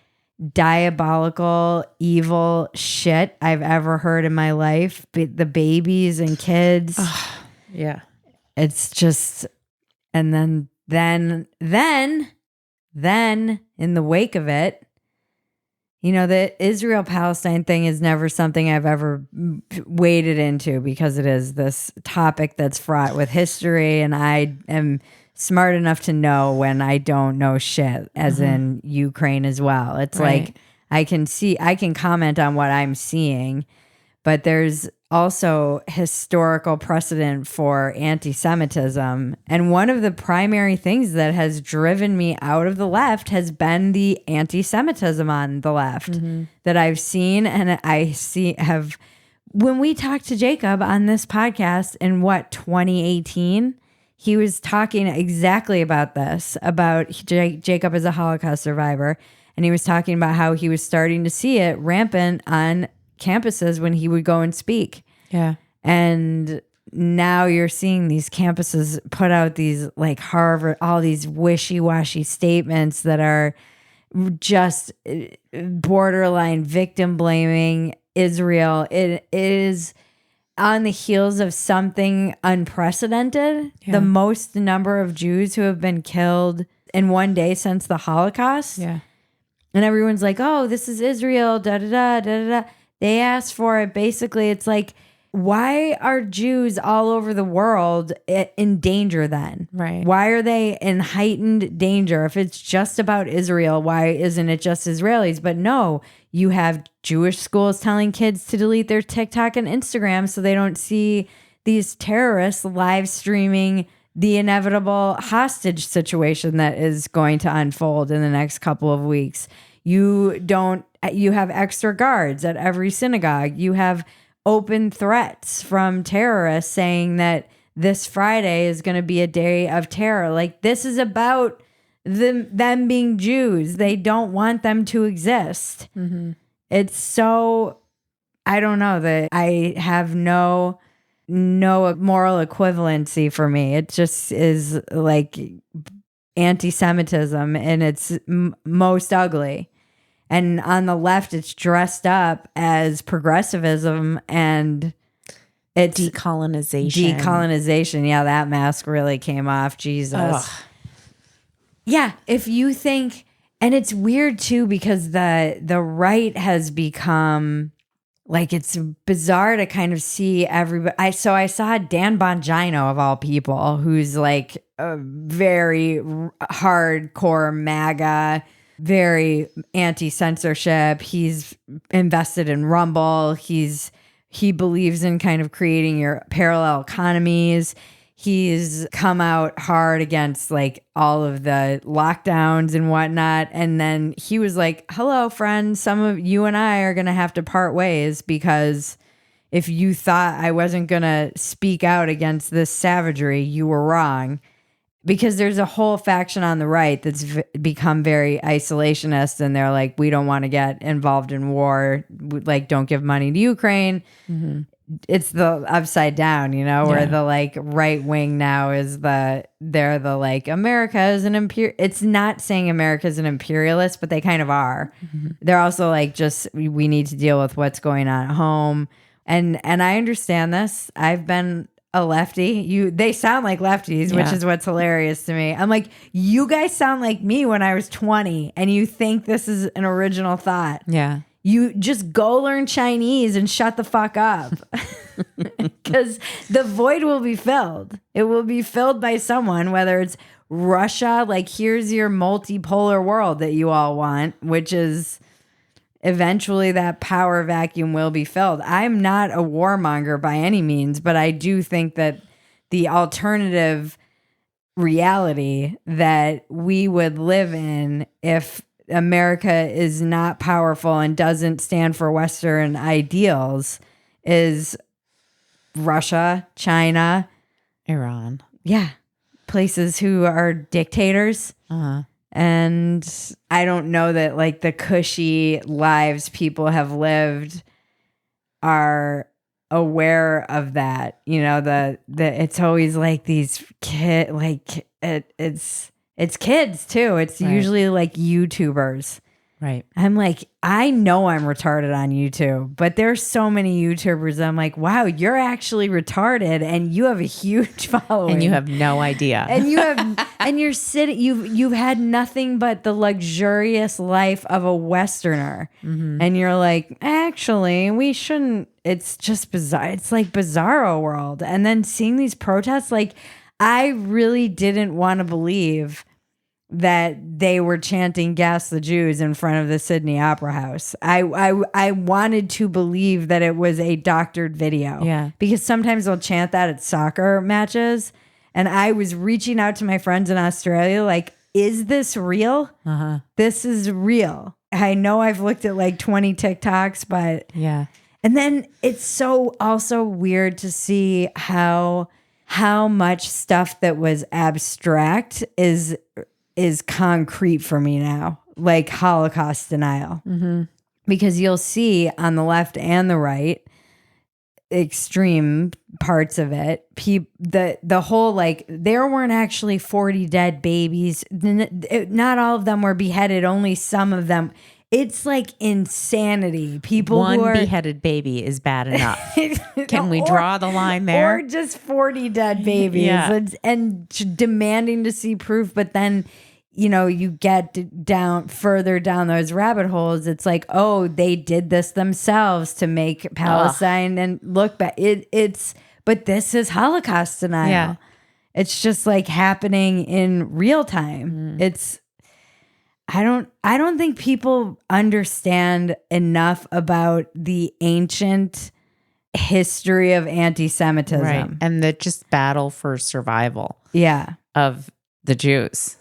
diabolical, evil shit I've ever heard in my life. The babies and kids. Yeah. It's just, and then Then, in the wake of it, the Israel-Palestine thing is never something I've ever waded into because it is this topic that's fraught with history, and I am smart enough to know when I don't know shit, as in Ukraine as well. It's like I can comment on what I'm seeing, but there's also historical precedent for anti-Semitism. And one of the primary things that has driven me out of the left has been the anti-Semitism on the left that I've seen. And when we talked to Jacob on this podcast in 2018, he was talking exactly about this, about Jacob as a Holocaust survivor. And he was talking about how he was starting to see it rampant on campuses when he would go and speak. Yeah. And now you're seeing these campuses put out these, like Harvard, all these wishy-washy statements that are just borderline victim blaming Israel. It is on the heels of something unprecedented. Yeah. The most number of Jews who have been killed in one day since the Holocaust. Yeah. And everyone's like, oh, this is Israel, da-da-da, da-da-da. They asked for it. Basically, it's like, why are Jews all over the world in danger then? Right. Why are they in heightened danger? If it's just about Israel, why isn't it just Israelis? But no, you have Jewish schools telling kids to delete their TikTok and Instagram so they don't see these terrorists live streaming the inevitable hostage situation that is going to unfold in the next couple of weeks. You have extra guards at every synagogue. You have open threats from terrorists saying that this Friday is going to be a day of terror. Like, this is about them being Jews. They don't want them to exist. It's so, I don't know, that I have no moral equivalency for me. It just is like anti-Semitism in its most ugly. And on the left, it's dressed up as progressivism and it's decolonization. Yeah, that mask really came off. Jesus. Ugh. Yeah, if you think, and it's weird too, because the right has become, like, it's bizarre to kind of see everybody. I saw Dan Bongino, of all people, who's like a very hardcore MAGA, very anti-censorship. He's invested in Rumble. He believes in kind of creating your parallel economies. He's come out hard against like all of the lockdowns and whatnot. And then he was like, hello, friends, some of you and I are going to have to part ways, because if you thought I wasn't going to speak out against this savagery, you were wrong. Because there's a whole faction on the right that's become very isolationist, and they're like, we don't want to get involved in war. Like, don't give money to Ukraine. It's the upside down, where the like right wing now is they're the like, America is an it's not saying America is an imperialist, but they kind of are. They're also like, just, we need to deal with what's going on at home. And I understand this. I've been a lefty. They sound like lefties, which is what's hilarious to me. I'm like, you guys sound like me when I was 20, and you think this is an original thought. Yeah. You just go learn Chinese and shut the fuck up. Because the void will be filled. It will be filled by someone, whether it's Russia, like, here's your multipolar world that you all want, which is eventually that power vacuum will be filled. I'm not a warmonger by any means, but I do think that the alternative reality that we would live in if America is not powerful and doesn't stand for Western ideals is Russia, China, Iran. Yeah. Places who are dictators. And I don't know that like the cushy lives people have lived are aware of that. It's always like these it's kids too. It's usually like YouTubers. Right. I'm like, I know I'm retarded on YouTube, but there's so many YouTubers. I'm like, wow, you're actually retarded and you have a huge following. And you have no idea. And you have, and you're sitting, you've had nothing but the luxurious life of a Westerner. And you're like, actually, we shouldn't, it's just bizarre. It's like Bizarro World. And then seeing these protests, like, I really didn't want to believe that they were chanting "Gas the Jews" in front of the Sydney Opera House. I wanted to believe that it was a doctored video. Yeah. Because sometimes they'll chant that at soccer matches. And I was reaching out to my friends in Australia like, is this real? This is real. I know I've looked at like 20 TikToks, but Yeah. and then it's so also weird to see how much stuff that was abstract is concrete for me now, like Holocaust denial. Because you'll see on the left and the right, extreme parts of it, the whole like there weren't actually 40 dead babies. Not all of them were beheaded, only some of them. It's like insanity. People One who are beheaded baby is bad enough. Can we draw the line there? Or just 40 dead babies and demanding to see proof. But then, you know, you get further down those rabbit holes. It's like, oh, they did this themselves to make Palestine and look back. But this is Holocaust denial. Yeah. It's just like happening in real time. I don't think people understand enough about the ancient history of anti-Semitism. Right. And the just battle for survival of the Jews.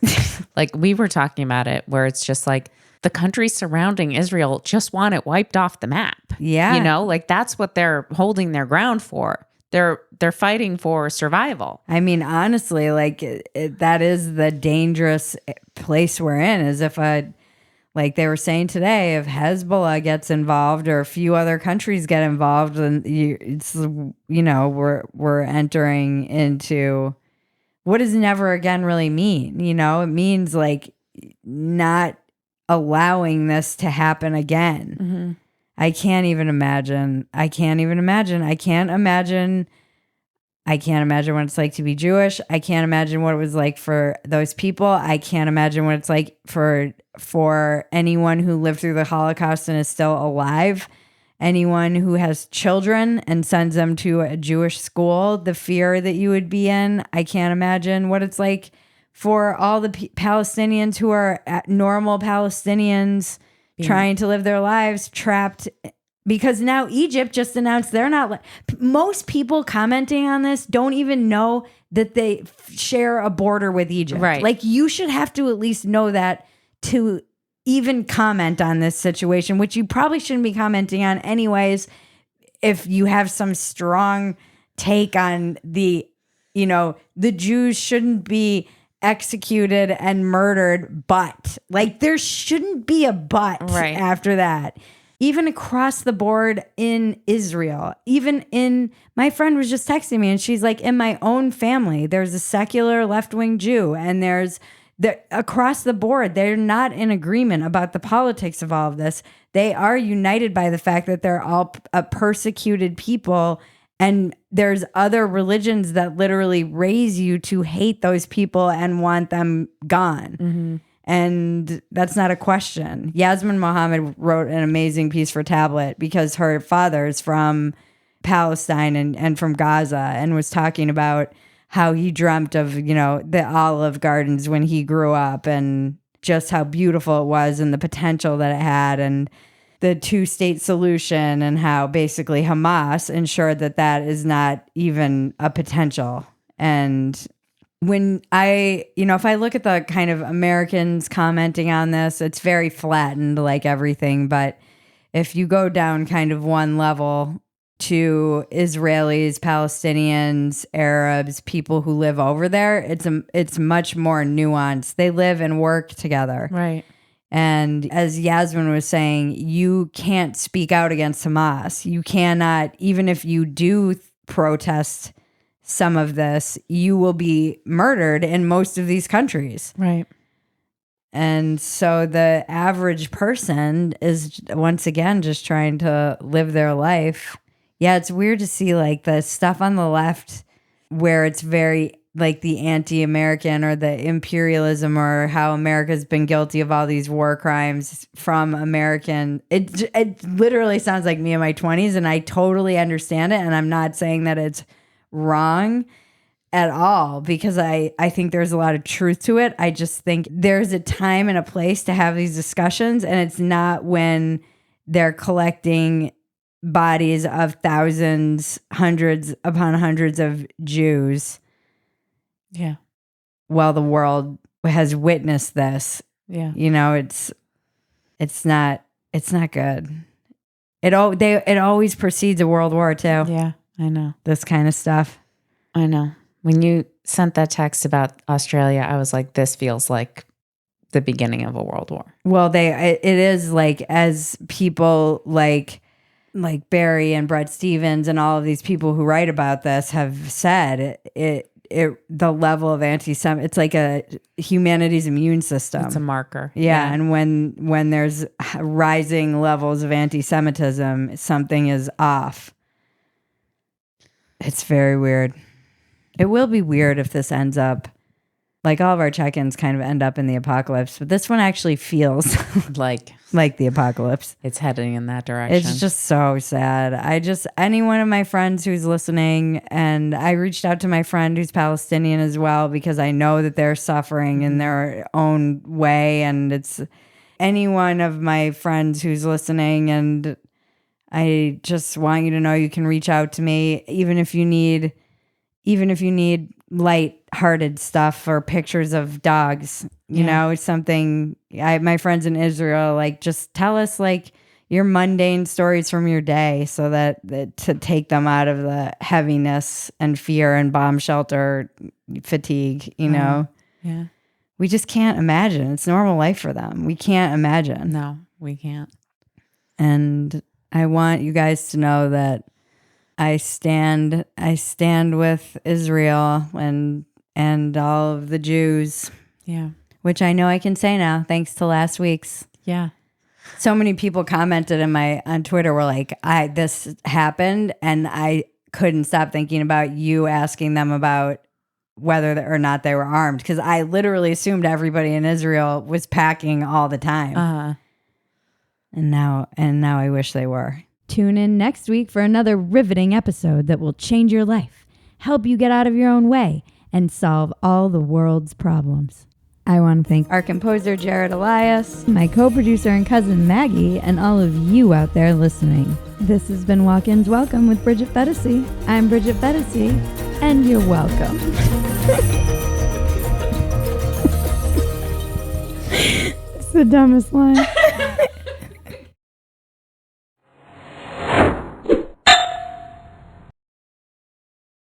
Like we were talking about it, where it's just like the countries surrounding Israel just want it wiped off the map. Yeah. You know, like that's what they're holding their ground for. They're fighting for survival. I mean, honestly, like that is the dangerous place we're in. Is if like they were saying today, if Hezbollah gets involved or a few other countries get involved, then we're entering into what does never again really mean? You know, it means like not allowing this to happen again. I can't imagine what it's like to be Jewish. I can't imagine what it was like for those people. I can't imagine what it's like for anyone who lived through the Holocaust and is still alive. Anyone who has children and sends them to a Jewish school, the fear that you would be in. I can't imagine what it's like for all the Palestinians who are normal Palestinians trying to live their lives trapped, because now Egypt just announced they're not. Most people commenting on this don't even know that they share a border with Egypt. Right. Like you should have to at least know that to even comment on this situation, which you probably shouldn't be commenting on anyways. If you have some strong take on the Jews shouldn't be executed and murdered, but like there shouldn't be a but after that. Even across the board in Israel, my friend was just texting me and she's like, in my own family, there's a secular left-wing Jew and across the board, they're not in agreement about the politics of all of this. They are united by the fact that they're all a persecuted people. And there's other religions that literally raise you to hate those people and want them gone. And that's not a question. Yasmin Mohammed wrote an amazing piece for Tablet because her father's from Palestine and from Gaza, and was talking about how he dreamt of, the Olive Gardens when he grew up and just how beautiful it was and the potential that it had, and the two-state solution, and how basically Hamas ensured that is not even a potential. And when if I look at the kind of Americans commenting on this, it's very flattened like everything. But if you go down kind of one level to Israelis, Palestinians, Arabs, people who live over there, it's much more nuanced. They live and work together. Right. And as Yasmin was saying, you can't speak out against Hamas. You cannot, even if you do protest some of this, you will be murdered in most of these countries. Right. And so the average person is, once again, just trying to live their life. Yeah, it's weird to see like the stuff on the left where it's very like the anti-American or the imperialism or how America's been guilty of all these war crimes from American. It literally sounds like me in my 20s, and I totally understand it. And I'm not saying that it's wrong at all, because I think there's a lot of truth to it. I just think there's a time and a place to have these discussions, and it's not when they're collecting bodies of thousands, hundreds upon hundreds of Jews. Yeah. While the world has witnessed this. Yeah. You know, it's not good. It always precedes a world war too. Yeah, I know. This kind of stuff. I know. When you sent that text about Australia, I was like, this feels like the beginning of a world war. Well, it is like, as people like Barry and Bret Stephens and all of these people who write about this have said, the level of anti-Semitism, it's like a humanity's immune system. It's a marker. Yeah. And when there's rising levels of anti-Semitism, something is off. It's very weird. It will be weird if this ends up, like all of our check-ins kind of end up in the apocalypse, but this one actually feels like the apocalypse. It's heading in that direction. It's just so sad. Any one of my friends who's listening, and I reached out to my friend who's Palestinian as well, because I know that they're suffering in their own way, and it's any one of my friends who's listening, and I just want you to know you can reach out to me, even if you need light-hearted stuff or pictures of dogs. You know, it's something. My friends in Israel, like, just tell us like your mundane stories from your day, so that to take them out of the heaviness and fear and bomb shelter fatigue. You know, yeah, we just can't imagine. It's normal life for them. We can't imagine. No, we can't. And I want you guys to know that I stand with Israel and all of the Jews. Yeah. Which I know I can say now, thanks to last week's. Yeah. So many people commented on Twitter, were like, this happened, and I couldn't stop thinking about you asking them about whether or not they were armed, because I literally assumed everybody in Israel was packing all the time. Uh-huh. And now I wish they were. Tune in next week for another riveting episode that will change your life, help you get out of your own way, and solve all the world's problems. I want to thank our composer, Jared Elias, my co-producer and cousin, Maggie, and all of you out there listening. This has been Walk-Ins Welcome with Bridget Phetasy. I'm Bridget Phetasy, and you're welcome. It's the dumbest line.